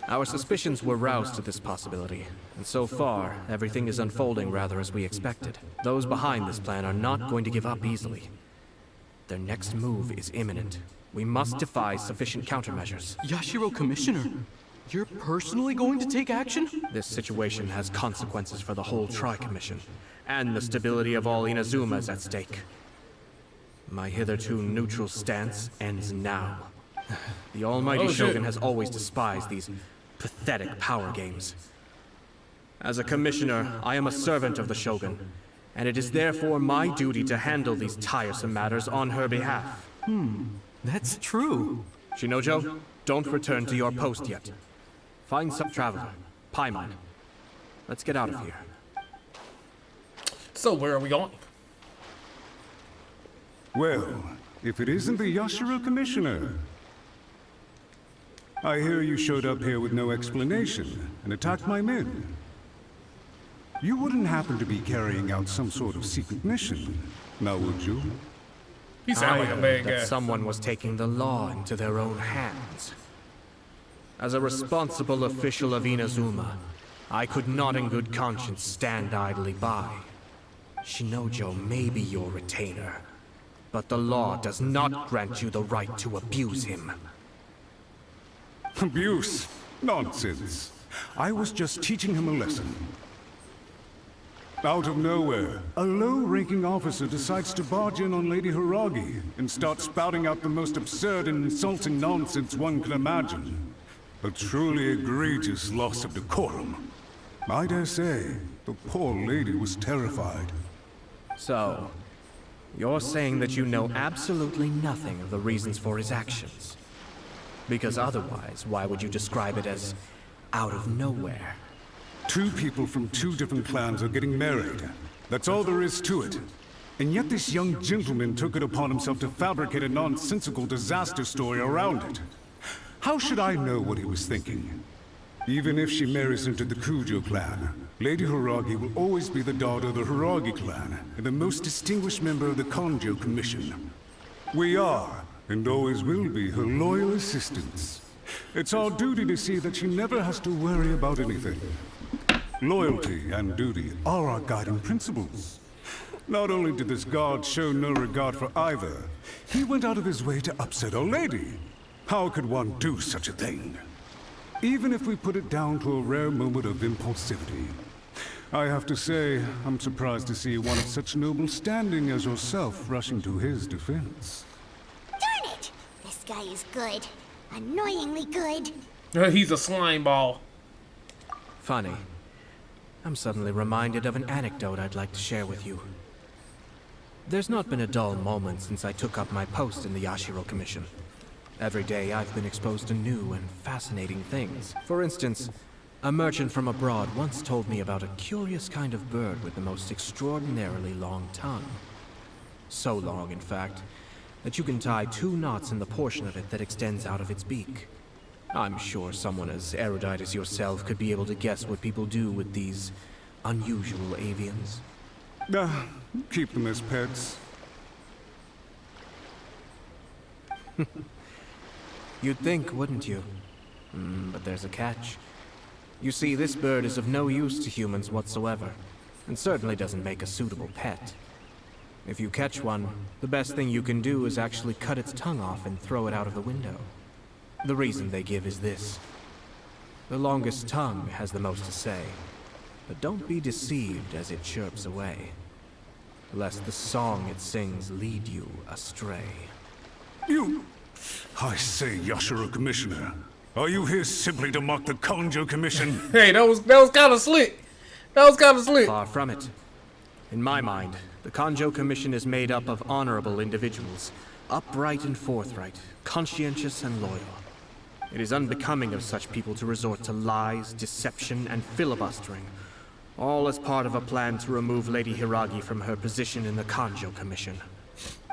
Our suspicions were roused to this possibility, and so far, everything is unfolding rather as we expected. Those behind this plan are not going to give up easily. Their next move is imminent. We must devise sufficient countermeasures. Yashiro Commissioner, you're personally going to take action? This situation has consequences for the whole Tri-Commission, and the stability of all Inazumas at stake. My hitherto neutral stance ends now. The almighty Shogun has always despised these pathetic power games. As a commissioner, I am a servant of the Shogun, and it is therefore my duty to handle these tiresome matters on her behalf. That's true. Shinojo, don't return to your post yet. Find some traveler. Paimon. Let's get out of here. So where are we going? Well, if it isn't the Yashiro Commissioner. I hear you showed up here with no explanation and attacked my men. You wouldn't happen to be carrying out some sort of secret mission, now would you? He sounds like a bad guy. That someone was taking the law into their own hands. As a responsible official of Inazuma, I could not in good conscience stand idly by. Shinojo may be your retainer, but the law does not grant you the right to abuse him. Abuse? Nonsense. I was just teaching him a lesson. Out of nowhere, a low-ranking officer decides to barge in on Lady Hiragi and start spouting out the most absurd and insulting nonsense one can imagine. A truly egregious loss of decorum. I dare say, the poor lady was terrified. So, you're saying that you know absolutely nothing of the reasons for his actions? Because otherwise, why would you describe it as out of nowhere? Two people from two different clans are getting married. That's all there is to it. And yet this young gentleman took it upon himself to fabricate a nonsensical disaster story around it. How should I know what he was thinking? Even if she marries into the Kujo clan, Lady Hiragi will always be the daughter of the Hiragi clan and the most distinguished member of the Kanjo Commission. We are, and always will be, her loyal assistants. It's our duty to see that she never has to worry about anything. Loyalty and duty are our guiding principles. Not only did this guard show no regard for either, he went out of his way to upset our lady. How could one do such a thing? Even if we put it down to a rare moment of impulsivity. I have to say, I'm surprised to see one of such noble standing as yourself rushing to his defense. Darn it! This guy is good. Annoyingly good. He's a slime ball. Funny. I'm suddenly reminded of an anecdote I'd like to share with you. There's not been a dull moment since I took up my post in the Yashiro Commission. Every day I've been exposed to new and fascinating things. For instance, a merchant from abroad once told me about a curious kind of bird with the most extraordinarily long tongue. So long, in fact, that you can tie 2 knots in the portion of it that extends out of its beak. I'm sure someone as erudite as yourself could be able to guess what people do with these unusual avians. Keep them as pets. You'd think, wouldn't you? But there's a catch. You see, this bird is of no use to humans whatsoever, and certainly doesn't make a suitable pet. If you catch one, the best thing you can do is actually cut its tongue off and throw it out of the window. The reason they give is this. The longest tongue has the most to say, but don't be deceived as it chirps away, lest the song it sings lead you astray. I say, Yashiro Commissioner, are you here simply to mock the Kanjo Commission? Hey, that was kind of slick. That was kind of slick. Far from it. In my mind, the Kanjo Commission is made up of honorable individuals, upright and forthright, conscientious and loyal. It is unbecoming of such people to resort to lies, deception, and filibustering, all as part of a plan to remove Lady Hiragi from her position in the Kanjo Commission.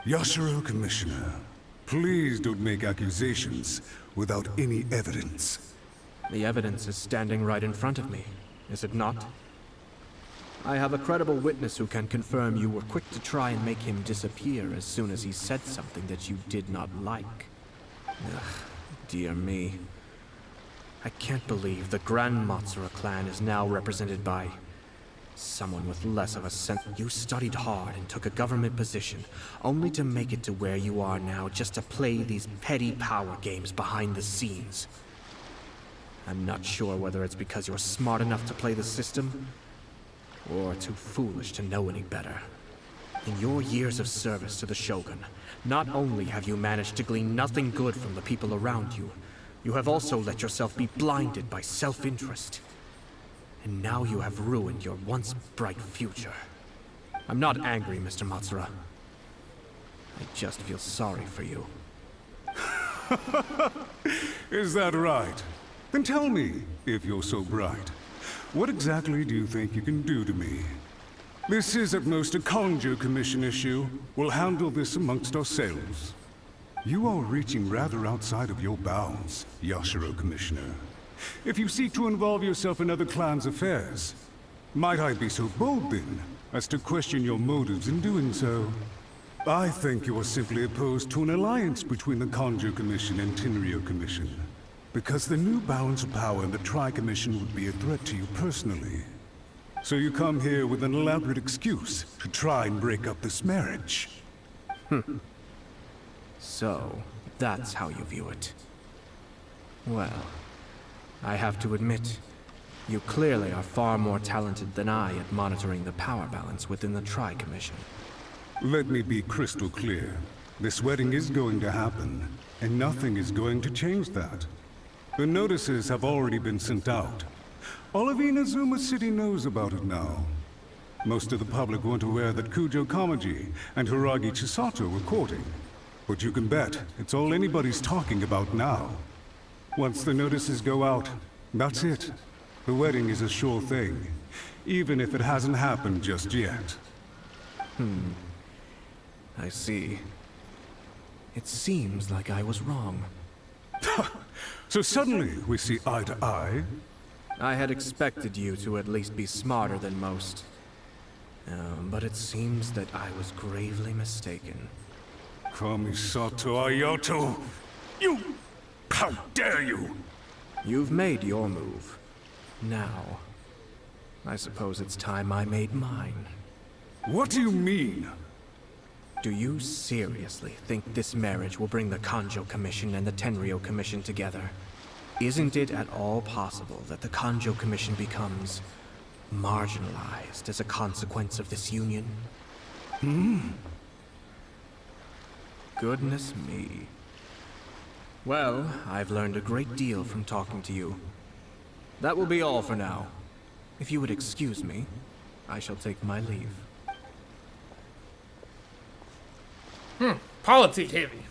Yashiro Commissioner, please don't make accusations without any evidence. The evidence is standing right in front of me, is it not? I have a credible witness who can confirm you were quick to try and make him disappear as soon as he said something that you did not like. Ugh, dear me. I can't believe the Grand Matsura clan is now represented by someone with less of a sense. You studied hard and took a government position, only to make it to where you are now just to play these petty power games behind the scenes. I'm not sure whether it's because you're smart enough to play the system, or too foolish to know any better. In your years of service to the Shogun, not only have you managed to glean nothing good from the people around you, you have also let yourself be blinded by self-interest. And now you have ruined your once bright future. I'm not angry, Mr. Matsura. I just feel sorry for you. Is that right? Then tell me, if you're so bright, what exactly do you think you can do to me? This is at most a Kanjo Commission issue. We'll handle this amongst ourselves. You are reaching rather outside of your bounds, Yashiro Commissioner. If you seek to involve yourself in other clans' affairs, might I be so bold then, as to question your motives in doing so? I think you are simply opposed to an alliance between the Kanjo Commission and Tenryo Commission, because the new balance of power in the Tri-Commission would be a threat to you personally. So you come here with an elaborate excuse to try and break up this marriage. So, that's how you view it. Well, I have to admit, you clearly are far more talented than I at monitoring the power balance within the Tri-Commission. Let me be crystal clear. This wedding is going to happen, and nothing is going to change that. The notices have already been sent out. All of Inazuma City knows about it now. Most of the public weren't aware that Kujo Kamaji and Hiragi Chisato were courting. But you can bet it's all anybody's talking about now. Once the notices go out, that's it. The wedding is a sure thing, even if it hasn't happened just yet. I see. It seems like I was wrong. So suddenly we see eye to eye? I had expected you to at least be smarter than most. But it seems that I was gravely mistaken. Kamisato Ayato! You! How dare you! You've made your move. Now, I suppose it's time I made mine. What do you mean? Do you seriously think this marriage will bring the Kanjo Commission and the Tenryou Commission together? Isn't it at all possible that the Kanjo Commission becomes marginalized as a consequence of this union? Goodness me. Well, I've learned a great deal from talking to you. That will be all for now. If you would excuse me, I shall take my leave. Politic heavy.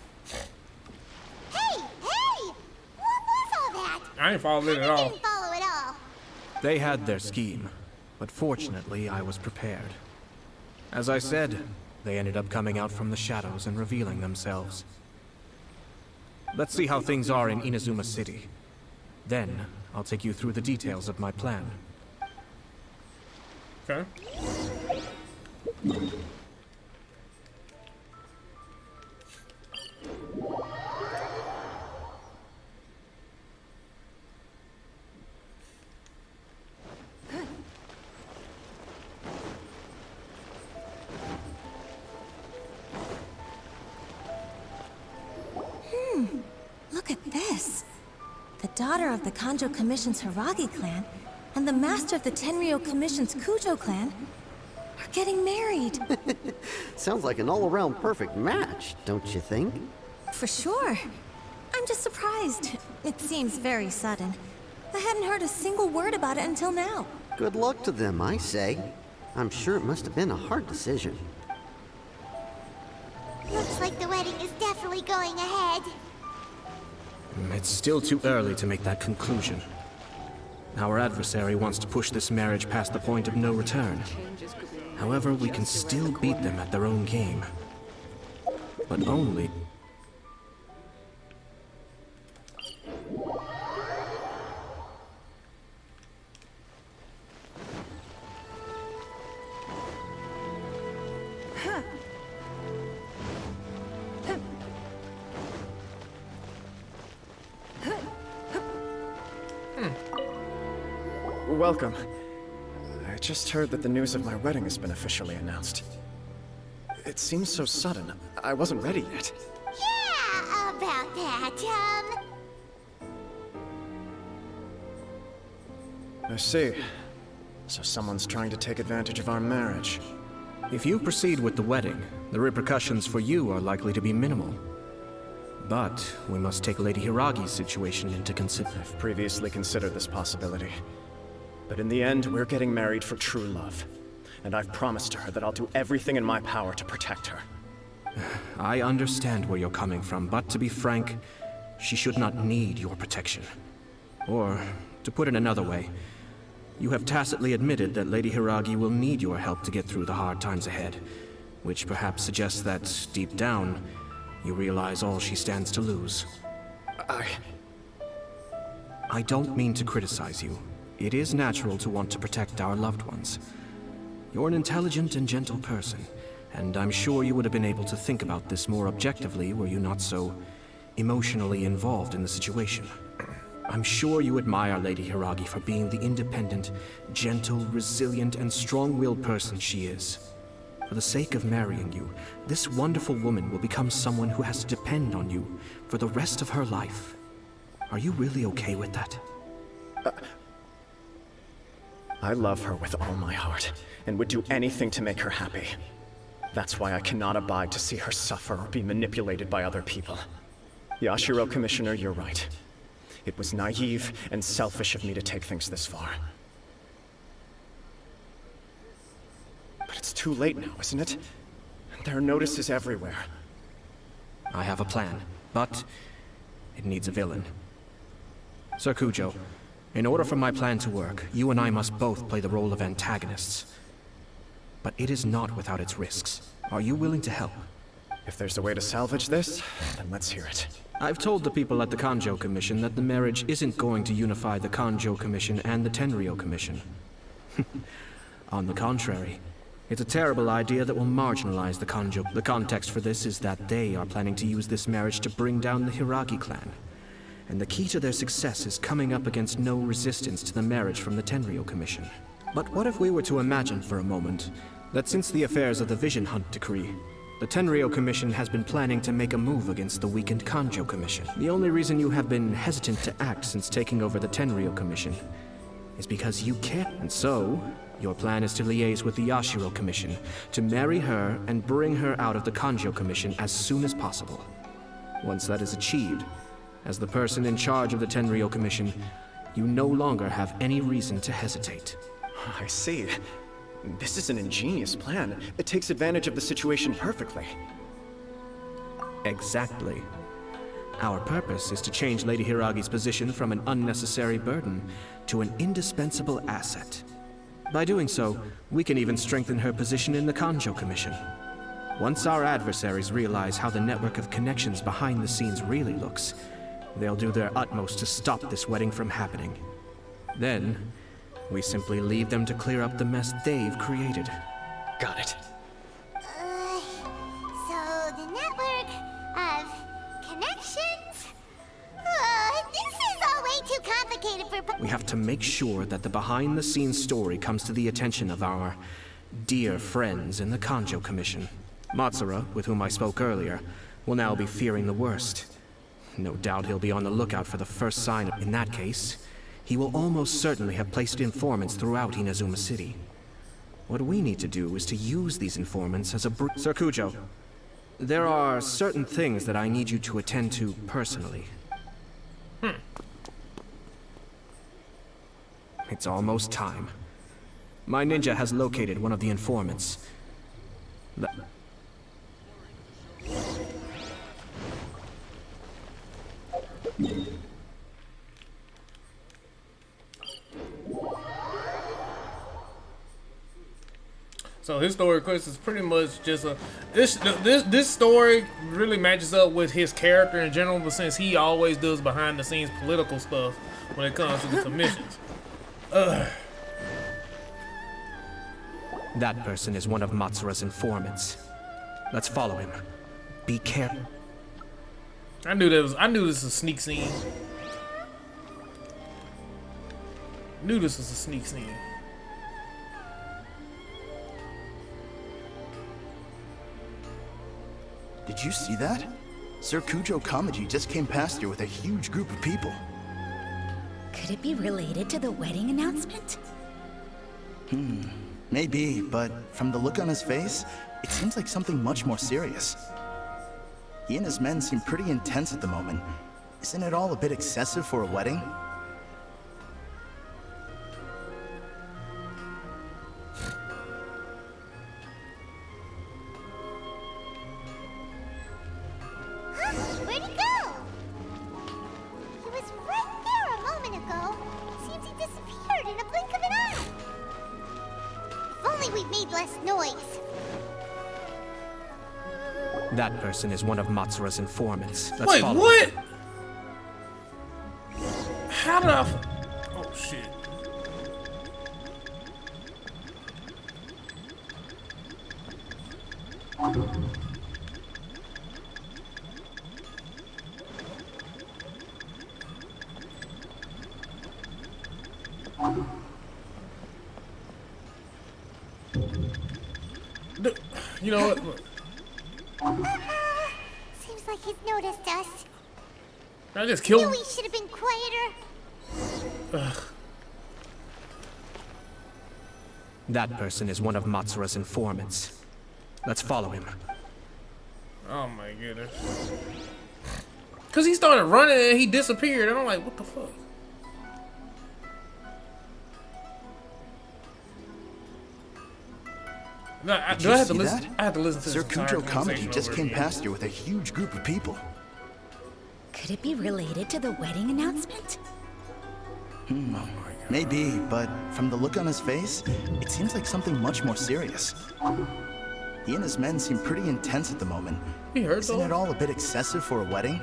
Hey! What was all that? I ain't following it at all. Didn't follow at all. They had their scheme, but fortunately I was prepared. As I said, they ended up coming out from the shadows and revealing themselves. Let's see how things are in Inazuma City. Then, I'll take you through the details of my plan. Okay. Look at this. The daughter of the Kanjo Commission's Hiragi clan and the master of the Tenryou Commission's Kujo clan are getting married. Sounds like an all-around perfect match, don't you think? For sure. I'm just surprised. It seems very sudden. I hadn't heard a single word about it until now. Good luck to them, I say. I'm sure it must have been a hard decision. Looks like the wedding is definitely going ahead. It's still too early to make that conclusion. Our adversary wants to push this marriage past the point of no return. However, we can still beat them at their own game. But only... Welcome. I just heard that the news of my wedding has been officially announced. It seems so sudden. I wasn't ready yet. Yeah, about that, I see. So someone's trying to take advantage of our marriage. If you proceed with the wedding, the repercussions for you are likely to be minimal. But we must take Lady Hiragi's situation into consideration. I've previously considered this possibility. But in the end, we're getting married for true love. And I've promised her that I'll do everything in my power to protect her. I understand where you're coming from, but to be frank, she should not need your protection. Or, to put it another way, you have tacitly admitted that Lady Hiragi will need your help to get through the hard times ahead, which perhaps suggests that, deep down, you realize all she stands to lose. I don't mean to criticize you. It is natural to want to protect our loved ones. You're an intelligent and gentle person, and I'm sure you would have been able to think about this more objectively were you not so emotionally involved in the situation. I'm sure you admire Lady Hiragi for being the independent, gentle, resilient, and strong-willed person she is. For the sake of marrying you, this wonderful woman will become someone who has to depend on you for the rest of her life. Are you really okay with that? I love her with all my heart, and would do anything to make her happy. That's why I cannot abide to see her suffer or be manipulated by other people. Yashiro, Commissioner, you're right. It was naive and selfish of me to take things this far. But it's too late now, isn't it? There are notices everywhere. I have a plan, but it needs a villain. Sir Kujo, in order for my plan to work, you and I must both play the role of antagonists. But it is not without its risks. Are you willing to help? If there's a way to salvage this, then let's hear it. I've told the people at the Kanjo Commission that the marriage isn't going to unify the Kanjo Commission and the Tenryou Commission. On the contrary, it's a terrible idea that will marginalize the Kanjo. The context for this is that they are planning to use this marriage to bring down the Hiragi clan. And the key to their success is coming up against no resistance to the marriage from the Tenryou Commission. But what if we were to imagine for a moment that since the affairs of the Vision Hunt decree, the Tenryou Commission has been planning to make a move against the weakened Kanjo Commission. The only reason you have been hesitant to act since taking over the Tenryou Commission is because you can't. And so, your plan is to liaise with the Yashiro Commission, to marry her and bring her out of the Kanjo Commission as soon as possible. Once that is achieved, as the person in charge of the Tenryou Commission, you no longer have any reason to hesitate. I see. This is an ingenious plan. It takes advantage of the situation perfectly. Exactly. Our purpose is to change Lady Hiragi's position from an unnecessary burden to an indispensable asset. By doing so, we can even strengthen her position in the Kanjo Commission. Once our adversaries realize how the network of connections behind the scenes really looks, they'll do their utmost to stop this wedding from happening. Then, we simply leave them to clear up the mess they've created. Got it. So the network of connections? This is all way too complicated for... We have to make sure that the behind-the-scenes story comes to the attention of our dear friends in the Kanjo Commission. Matsura, with whom I spoke earlier, will now be fearing the worst. No doubt he'll be on the lookout for the first sign. In that case, he will almost certainly have placed informants throughout Inazuma City. What we need to do is to use these informants as a Sir Kujo, there are certain things that I need you to attend to personally. It's almost time. My ninja has located one of the informants. So his story quest is pretty much just a this story really matches up with his character in general, but since he always does behind the scenes political stuff when it comes to the commissions. That person is one of Matsura's informants. Let's follow him. Be careful. I knew this was a sneak scene. Knew this was a sneak scene. Did you see that? Sir Kujo Kamaji just came past here with a huge group of people. Could it be related to the wedding announcement? Maybe, but from the look on his face, it seems like something much more serious. He and his men seem pretty intense at the moment. Isn't it all a bit excessive for a wedding? Where'd he go? He was right there a moment ago. Seems he disappeared in a blink of an eye. If only we'd made less noise. That person is one of Matsura's informants. Let's Wait, follow what? him. How did I... Oh, shit. You know what? Look. Seems like he's noticed us. I just killed him. Knew we should have been quieter. Ugh. That person is one of Matsura's informants. Let's follow him. Oh my goodness. Cause he started running and he disappeared, and I'm like, what the fuck? No, do I have to listen? I have to listen to Sir this entire Kujo conversation Kamaji just over came again. past here with a huge group of people. Could it be related to the wedding announcement? Maybe, but from the look on his face, it seems like something much more serious. He and his men seem pretty intense at the moment. Isn't it all a bit excessive for a wedding?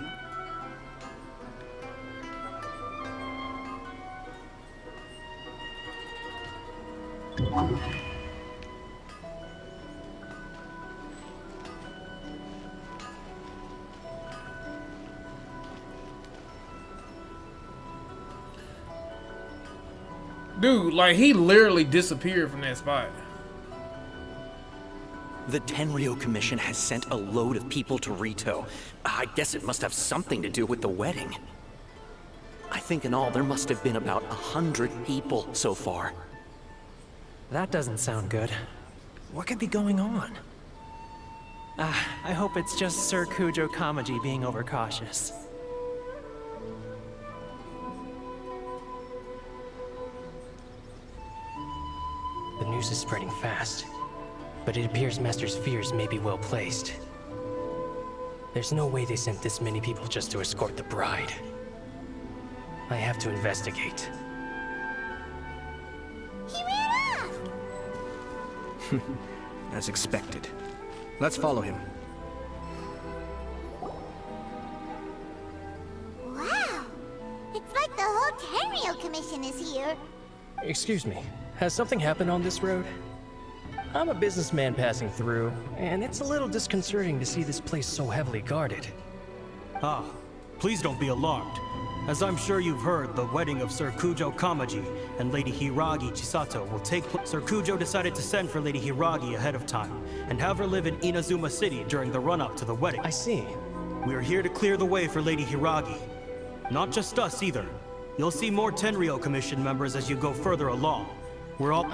Dude, like he literally disappeared from that spot. The Tenryo Commission has sent a load of people to Rito. I guess it must have something to do with the wedding. I think in all there must have been about 100 people so far. That doesn't sound good. What could be going on? I hope it's just Sir Kujo Kamaji being overcautious. The news is spreading fast, but it appears Master's fears may be well placed. There's no way they sent this many people just to escort the bride. I have to investigate. He ran off! As expected. Let's follow him. Wow! It's like the whole Tenryo Commission is here. Excuse me, has something happened on this road? I'm a businessman passing through, and it's a little disconcerting to see this place so heavily guarded. Ah, please don't be alarmed. As I'm sure you've heard, the wedding of Sir Kujo Kamaji and Lady Hiragi Chisato will take place. Sir Kujo decided to send for Lady Hiragi ahead of time, and have her live in Inazuma City during the run-up to the wedding. I see. We are here to clear the way for Lady Hiragi. Not just us, either. You'll see more Tenryo Commission members as you go further along. We're all...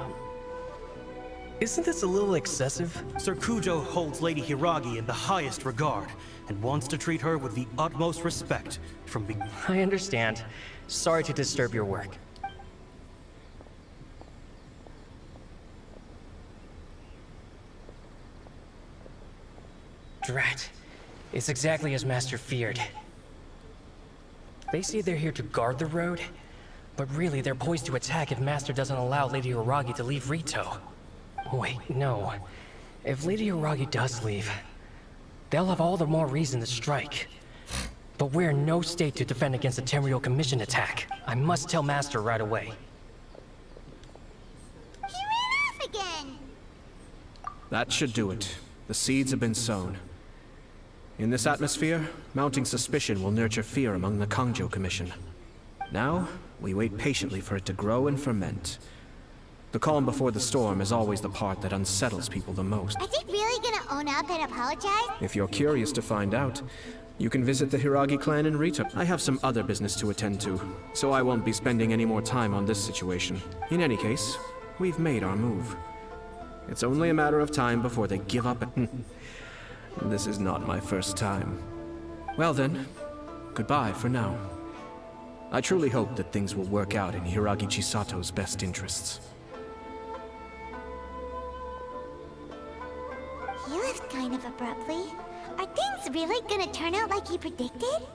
Isn't this a little excessive? Sir Kujo holds Lady Hiragi in the highest regard, and wants to treat her with the utmost respect from I understand. Sorry to disturb your work. Drat. It's exactly as Master feared. They say they're here to guard the road, but really they're poised to attack if Master doesn't allow Lady Hiragi to leave Rito. Wait, no. If Lady Hiragi does leave, they'll have all the more reason to strike. But we're in no state to defend against the Tenryo Commission attack. I must tell Master right away. He ran off again! That should do it. The seeds have been sown. In this atmosphere, mounting suspicion will nurture fear among the Kangjo Commission. Now, we wait patiently for it to grow and ferment. The calm before the storm is always the part that unsettles people the most. Are they really gonna own up and apologize? If you're curious to find out, you can visit the Hiragi clan in Rito. I have some other business to attend to, so I won't be spending any more time on this situation. In any case, we've made our move. It's only a matter of time before they give up and... This is not my first time. Well then, goodbye for now. I truly hope that things will work out in Hiragi Chisato's best interests. He left kind of abruptly. Are things really gonna turn out like he predicted?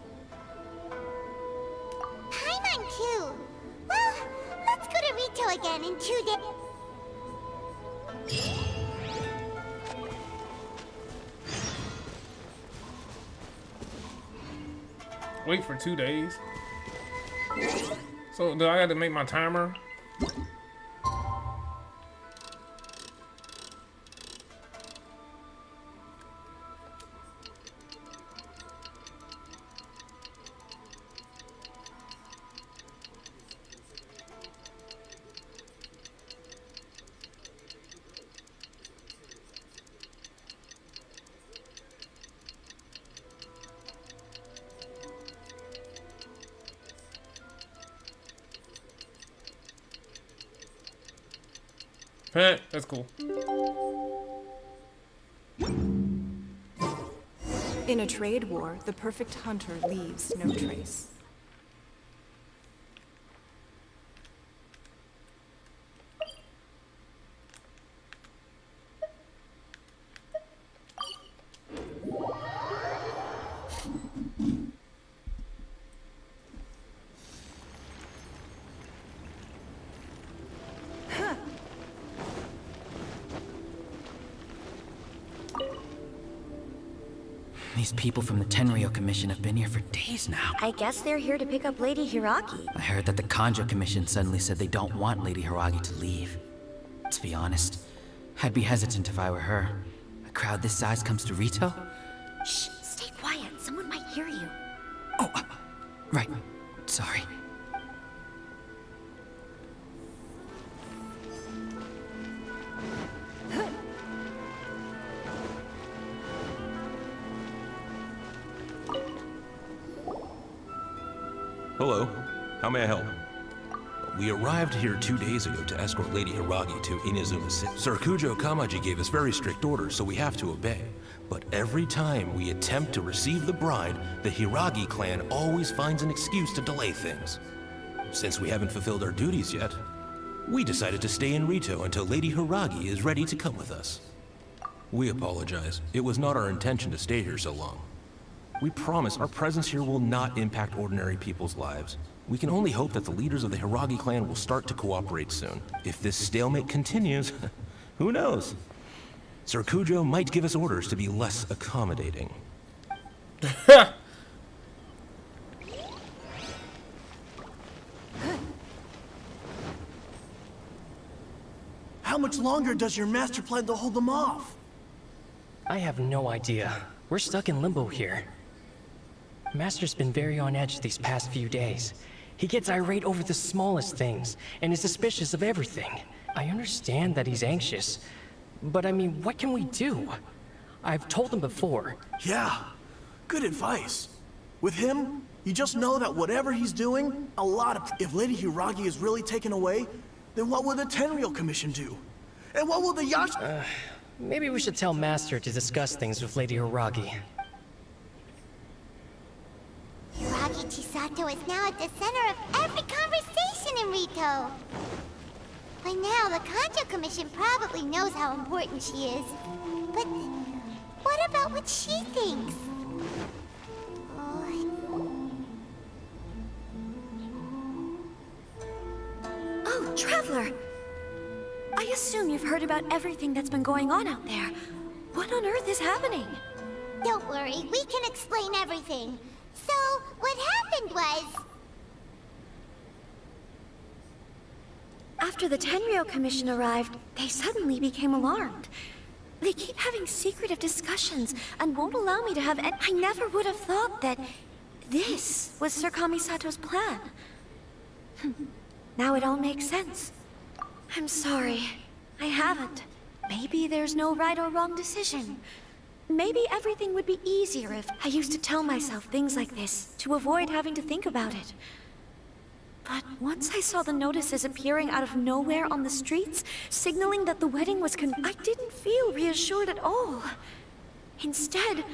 Paimon too. Well, let's go to Rito again in 2 days. Wait for 2 days. So do I have to make my timer? That's cool. In a trade war, the perfect hunter leaves no trace. These people from the Tenryou Commission have been here for days now. I guess they're here to pick up Lady Hiragi. I heard that the Kanjo Commission suddenly said they don't want Lady Hiragi to leave. To be honest, I'd be hesitant if I were her. A crowd this size comes to Rito? Shh, stay quiet. Someone might hear you. Oh, right. Sorry. Hello. How may I help? We arrived here 2 days ago to escort Lady Hiragi to Inazuma City. Serkujo Kamaji gave us very strict orders, so we have to obey. But every time we attempt to receive the bride, the Hiragi clan always finds an excuse to delay things. Since we haven't fulfilled our duties yet, we decided to stay in Rito until Lady Hiragi is ready to come with us. We apologize. It was not our intention to stay here so long. We promise our presence here will not impact ordinary people's lives. We can only hope that the leaders of the Hiragi clan will start to cooperate soon. If this stalemate continues, who knows? Serkujo might give us orders to be less accommodating. How much longer does your master plan to hold them off? I have no idea. We're stuck in limbo here. Master's been very on edge these past few days. He gets irate over the smallest things, and is suspicious of everything. I understand that he's anxious, but I mean, what can we do? I've told him before. Yeah, good advice. With him, you just know that whatever he's doing, if Lady Hiragi is really taken away, then what will the Tenryou Commission do? And what will the Maybe we should tell Master to discuss things with Lady Hiragi. Hiragi Chisato is now at the center of every conversation in Rito. By now, the Kanjo Commission probably knows how important she is. But what about what she thinks? Oh, Traveler! I assume you've heard about everything that's been going on out there. What on earth is happening? Don't worry, we can explain everything. So, what happened was... After the Tenryou Commission arrived, they suddenly became alarmed. They keep having secretive discussions and won't allow me to have any... I never would have thought that this was Sir Kamisato's plan. Now it all makes sense. I'm sorry. I haven't. Maybe there's no right or wrong decision. Maybe everything would be easier if I used to tell myself things like this to avoid having to think about it. But once I saw the notices appearing out of nowhere on the streets, signaling that the wedding was I didn't feel reassured at all. Instead,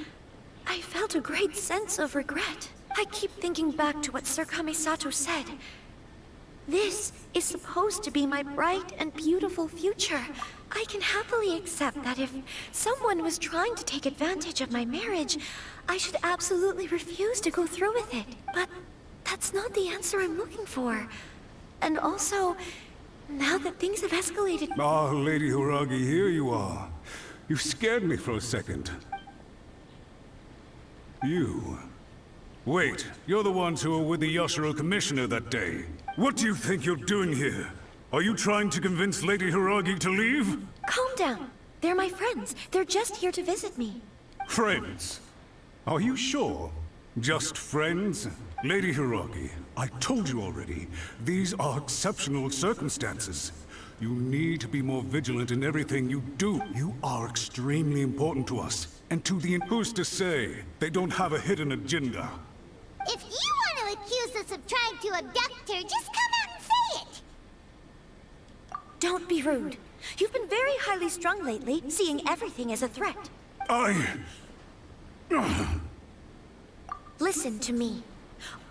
I felt a great sense of regret. I keep thinking back to what Sir Kamisato said. This is supposed to be my bright and beautiful future. I can happily accept that if someone was trying to take advantage of my marriage, I should absolutely refuse to go through with it. But that's not the answer I'm looking for. And also, now that things have escalated... Ah, Lady Hiragi, here you are. You scared me for a second. You... Wait, you're the ones who were with the Yashiro Commissioner that day. What do you think you're doing here? Are you trying to convince Lady Hiragi to leave? Calm down. They're my friends. They're just here to visit me. Friends? Are you sure? Just friends? Lady Hiragi, I told you already, these are exceptional circumstances. You need to be more vigilant in everything you do. You are extremely important to us. And to the... Who's to say they don't have a hidden agenda? If you want to accuse us of trying to abduct her, just come out and say it! Don't be rude. You've been very highly strung lately, seeing everything as a threat. Listen to me.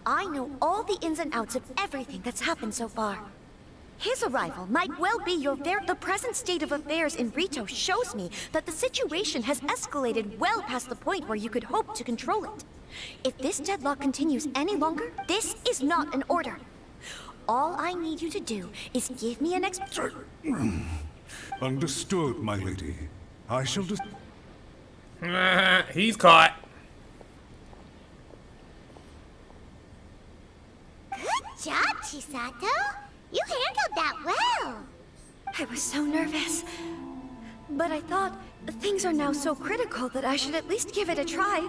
I know all the ins and outs of everything that's happened so far. His arrival might well be your The present state of affairs in Rito shows me that the situation has escalated well past the point where you could hope to control it. If this deadlock continues any longer, this is not an order. All I need you to do is give me an Understood, my lady. I shall just... He's caught. Good job, Chisato. You handled that well. I was so nervous. But I thought things are now so critical that I should at least give it a try.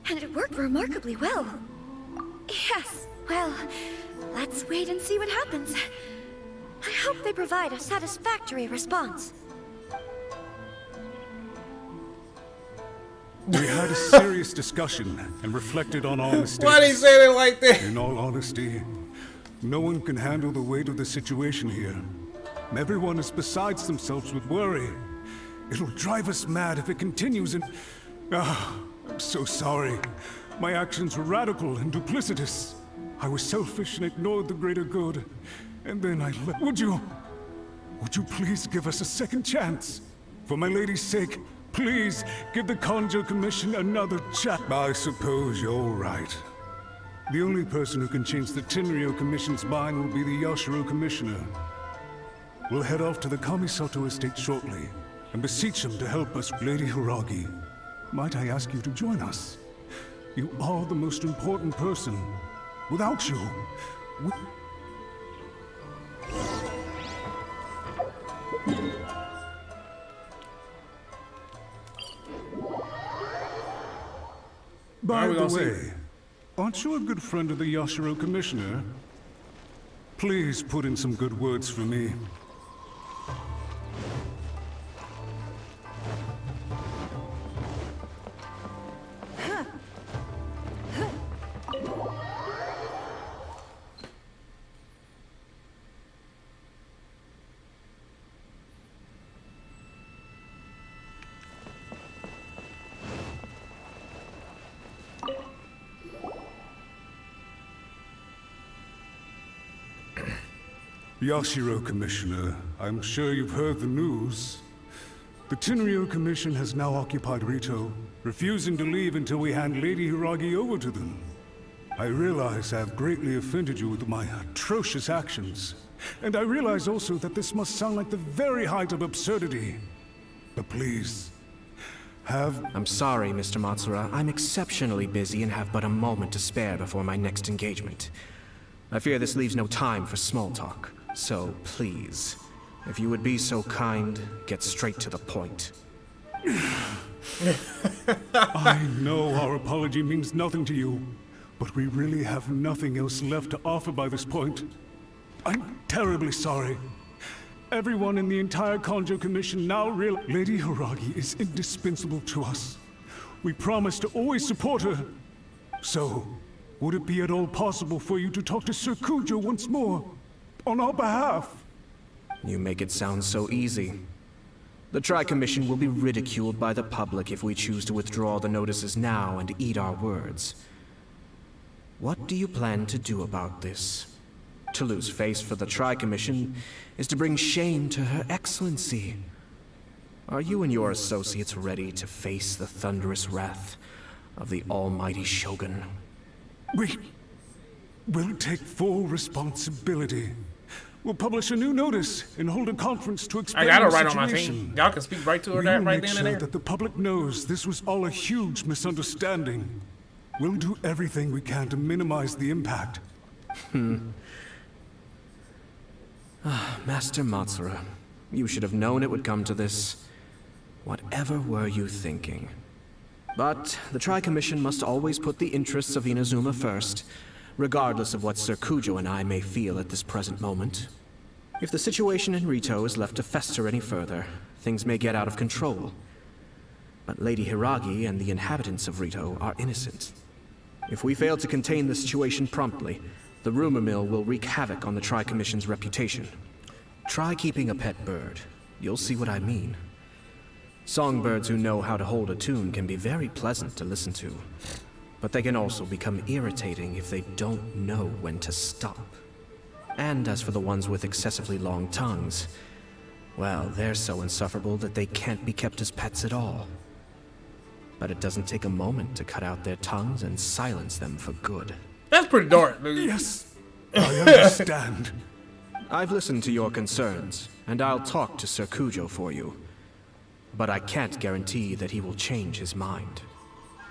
And it worked remarkably well. Yes, well, let's wait and see what happens. I hope they provide a satisfactory response. We had a serious discussion and reflected on our mistakes. Why'd he say it like that? In all honesty, no one can handle the weight of the situation here. Everyone is besides themselves with worry. It'll drive us mad if it continues and... I'm so sorry. My actions were radical and duplicitous. I was selfish and ignored the greater good. And then I let... Would you please give us a second chance? For my lady's sake, please give the Conjo Commission another chance. I suppose you're right. The only person who can change the Tenryo Commission's mind will be the Yashiro Commissioner. We'll head off to the Kamisato estate shortly and beseech him to help us. Lady Hiragi, might I ask you to join us? You are the most important person. Without you, By the way, aren't you a good friend of the Yashiro Commissioner? Please put in some good words for me. Yashiro Commissioner, I'm sure you've heard the news. The Tenryo Commission has now occupied Rito, refusing to leave until we hand Lady Hiragi over to them. I realize I have greatly offended you with my atrocious actions, and I realize also that this must sound like the very height of absurdity. But please, I'm sorry, Mr. Matsura. I'm exceptionally busy and have but a moment to spare before my next engagement. I fear this leaves no time for small talk. So, please, if you would be so kind, get straight to the point. I know our apology means nothing to you, but we really have nothing else left to offer by this point. I'm terribly sorry. Everyone in the entire Conjo Commission now realizes Lady Hiragi is indispensable to us. We promise to always support her. So, would it be at all possible for you to talk to Sir Kujo once more? On our behalf? You make it sound so easy. The Tri-Commission will be ridiculed by the public if we choose to withdraw the notices now and eat our words. What do you plan to do about this? To lose face for the Tri-Commission is to bring shame to Her Excellency. Are you and your associates ready to face the thunderous wrath of the almighty Shogun? We'll take full responsibility. We'll publish a new notice and hold a conference to explain I got her the right on my situation. thing. Y'all can speak right to her We'll right make then and there. that the public knows this was all a huge misunderstanding. We'll do everything we can to minimize the impact. Master Matsura, you should have known it would come to this. Whatever were you thinking? But the Tri-Commission must always put the interests of Inazuma first, regardless of what Sir Kujo and I may feel at this present moment. If the situation in Rito is left to fester any further, things may get out of control. But Lady Hiragi and the inhabitants of Rito are innocent. If we fail to contain the situation promptly, the rumor mill will wreak havoc on the Tri-Commission's reputation. Try keeping a pet bird. You'll see what I mean. Songbirds who know how to hold a tune can be very pleasant to listen to, but they can also become irritating if they don't know when to stop. And as for the ones with excessively long tongues, well, they're so insufferable that they can't be kept as pets at all. But it doesn't take a moment to cut out their tongues and silence them for good. That's pretty dark, dude. Yes, I understand. I've listened to your concerns, and I'll talk to Sir Kujo for you. But I can't guarantee that he will change his mind.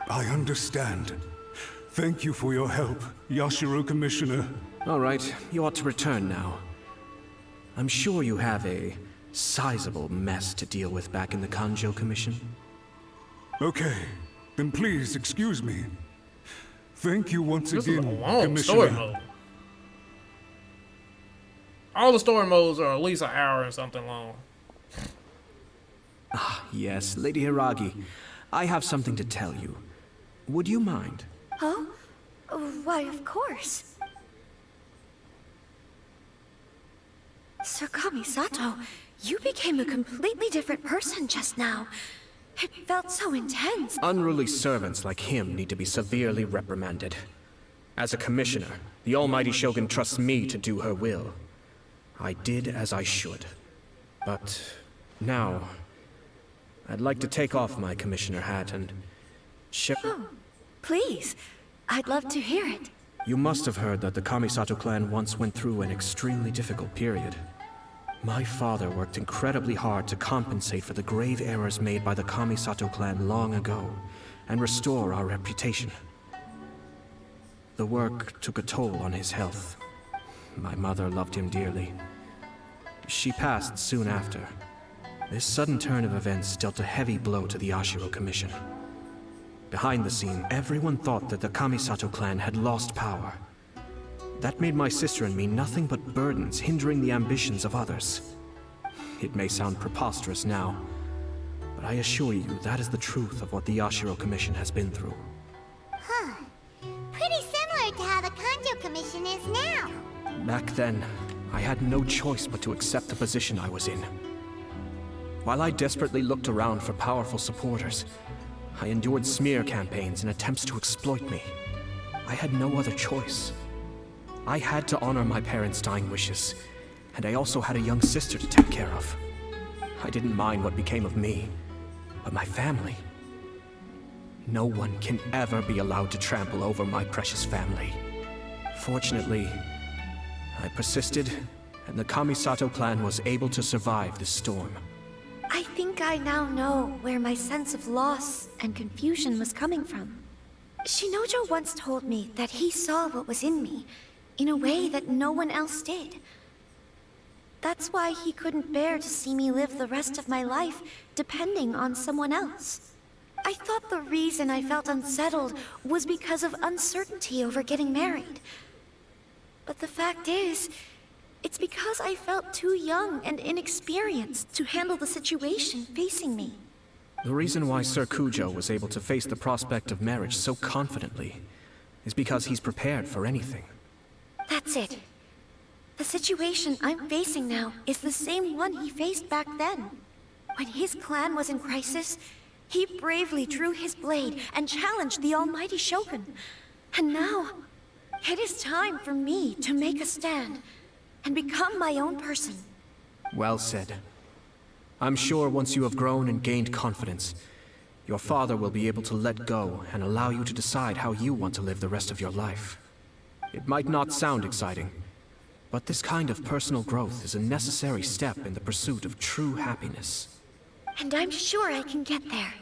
I understand. Thank you for your help, Yashiro Commissioner. All right, you ought to return now. I'm sure you have a sizable mess to deal with back in the Kanjo Commission. Okay, then please excuse me. Thank you once This is a again, long story Commissioner. mode. All the story modes are at least an hour and something long. Ah, yes, Lady Hiragi. I have something to tell you. Would you mind? Oh? Why, of course. Sir Kamisato, you became a completely different person just now. It felt so intense. Unruly servants like him need to be severely reprimanded. As a commissioner, the Almighty Shogun trusts me to do her will. I did as I should. But now, I'd like to take off my commissioner hat and Oh, please. I'd love to hear it. You must have heard that the Kamisato clan once went through an extremely difficult period. My father worked incredibly hard to compensate for the grave errors made by the Kamisato clan long ago, and restore our reputation. The work took a toll on his health. My mother loved him dearly. She passed soon after. This sudden turn of events dealt a heavy blow to the Yashiro Commission. Behind the scene, everyone thought that the Kamisato clan had lost power. That made my sister and me nothing but burdens, hindering the ambitions of others. It may sound preposterous now, but I assure you that is the truth of what the Yashiro Commission has been through. Huh. Pretty similar to how the Kanjo Commission is now. Back then, I had no choice but to accept the position I was in. While I desperately looked around for powerful supporters, I endured smear campaigns and attempts to exploit me. I had no other choice. I had to honor my parents' dying wishes, and I also had a young sister to take care of. I didn't mind what became of me, but my family. No one can ever be allowed to trample over my precious family. Fortunately, I persisted, and the Kamisato clan was able to survive this storm. I think I now know where my sense of loss and confusion was coming from. Shinojo once told me that he saw what was in me in a way that no one else did. That's why he couldn't bear to see me live the rest of my life depending on someone else. I thought the reason I felt unsettled was because of uncertainty over getting married. But the fact is, it's because I felt too young and inexperienced to handle the situation facing me. The reason why Sir Kujo was able to face the prospect of marriage so confidently is because he's prepared for anything. That's it. The situation I'm facing now is the same one he faced back then. When his clan was in crisis, he bravely drew his blade and challenged the Almighty Shogun. And now, it is time for me to make a stand and become my own person. Well said. I'm sure once you have grown and gained confidence, your father will be able to let go and allow you to decide how you want to live the rest of your life. It might not sound exciting, but this kind of personal growth is a necessary step in the pursuit of true happiness. And I'm sure I can get there.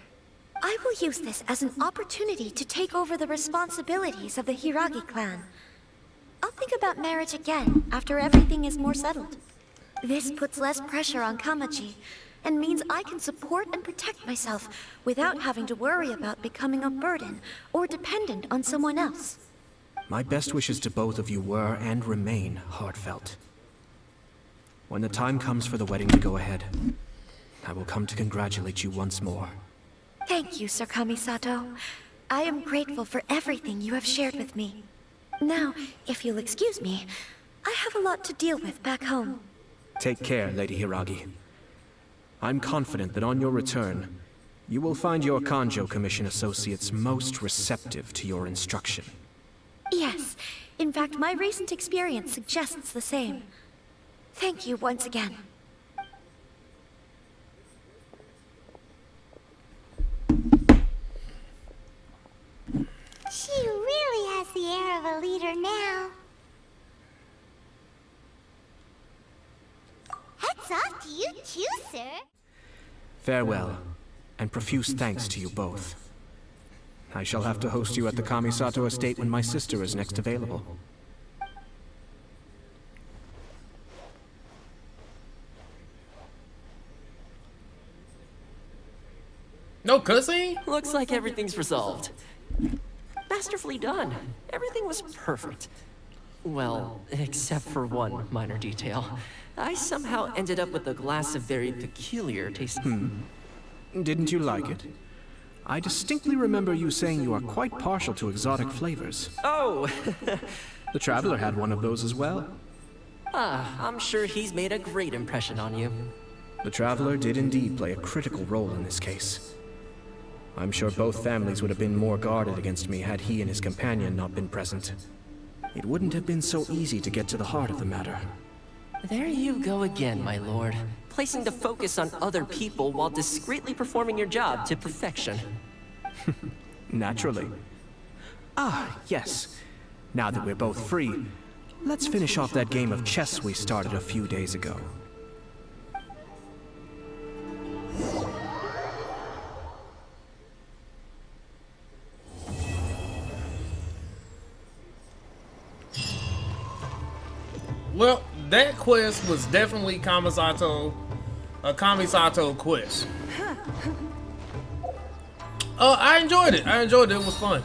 I will use this as an opportunity to take over the responsibilities of the Hiragi clan. I'll think about marriage again after everything is more settled. This puts less pressure on Kamaji, and means I can support and protect myself without having to worry about becoming a burden or dependent on someone else. My best wishes to both of you were and remain heartfelt. When the time comes for the wedding to go ahead, I will come to congratulate you once more. Thank you, Sir Kamisato. I am grateful for everything you have shared with me. Now, if you'll excuse me, I have a lot to deal with back home. Take care, Lady Hiragi. I'm confident that on your return, you will find your Kanjo Commission associates most receptive to your instruction. Yes. In fact, my recent experience suggests the same. Thank you once again. She really has the air of a leader now. Hats off to you too, sir. Farewell, and profuse thanks to you both. I shall have to host you at the Kamisato estate when my sister is next available. No cutscene? Looks like everything's resolved. Masterfully done. Everything was perfect. Well, except for one minor detail. I somehow ended up with a glass of very peculiar taste. Didn't you like it? I distinctly remember you saying you are quite partial to exotic flavors. Oh! The Traveler had one of those as well. I'm sure he's made a great impression on you. The Traveler did indeed play a critical role in this case. I'm sure both families would have been more guarded against me had he and his companion not been present. It wouldn't have been so easy to get to the heart of the matter. There you go again, my lord. Placing the focus on other people while discreetly performing your job to perfection. Naturally. Yes. Now that we're both free, let's finish off that game of chess we started a few days ago. Well, that quest was definitely Kamisato, a Kamisato quest. I enjoyed it. I enjoyed it. It was fun.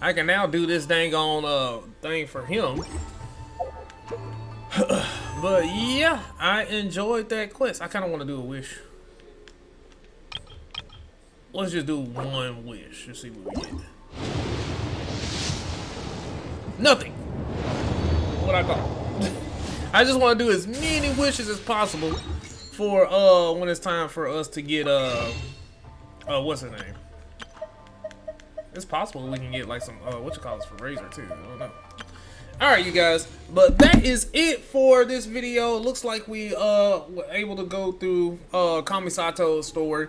I can now do this dang on thing for him. But yeah, I enjoyed that quest. I kind of want to do a wish. Let's just do one wish and see what we get. Nothing. What I thought. I just want to do as many wishes as possible for when it's time for us to get what's his name? It's possible we can get like some for Razor too. I don't know. Alright, you guys, but that is it for this video. Looks like we were able to go through Kamisato's story.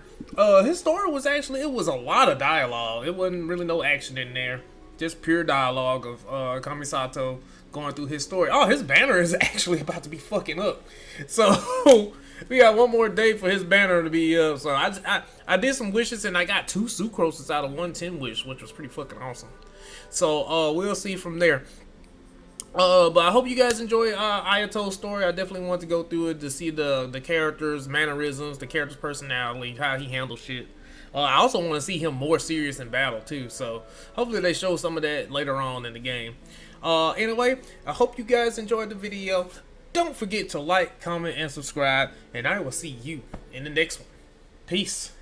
His story was actually, it was a lot of dialogue. It wasn't really no action in there. Just pure dialogue of Kamisato going through his story. Oh, his banner is actually about to be fucking up. So we got one more day for his banner to be up. So I did some wishes and I got 2 sucroses out of 110 wish, which was pretty fucking awesome. So we'll see from there. But I hope you guys enjoy Ayato's story. I definitely want to go through it to see the character's mannerisms, the character's personality, how he handles shit. I also want to see him more serious in battle too. So hopefully they show some of that later on in the game. Anyway, I hope you guys enjoyed the video. Don't forget to like, comment, and subscribe. And I will see you in the next one. Peace.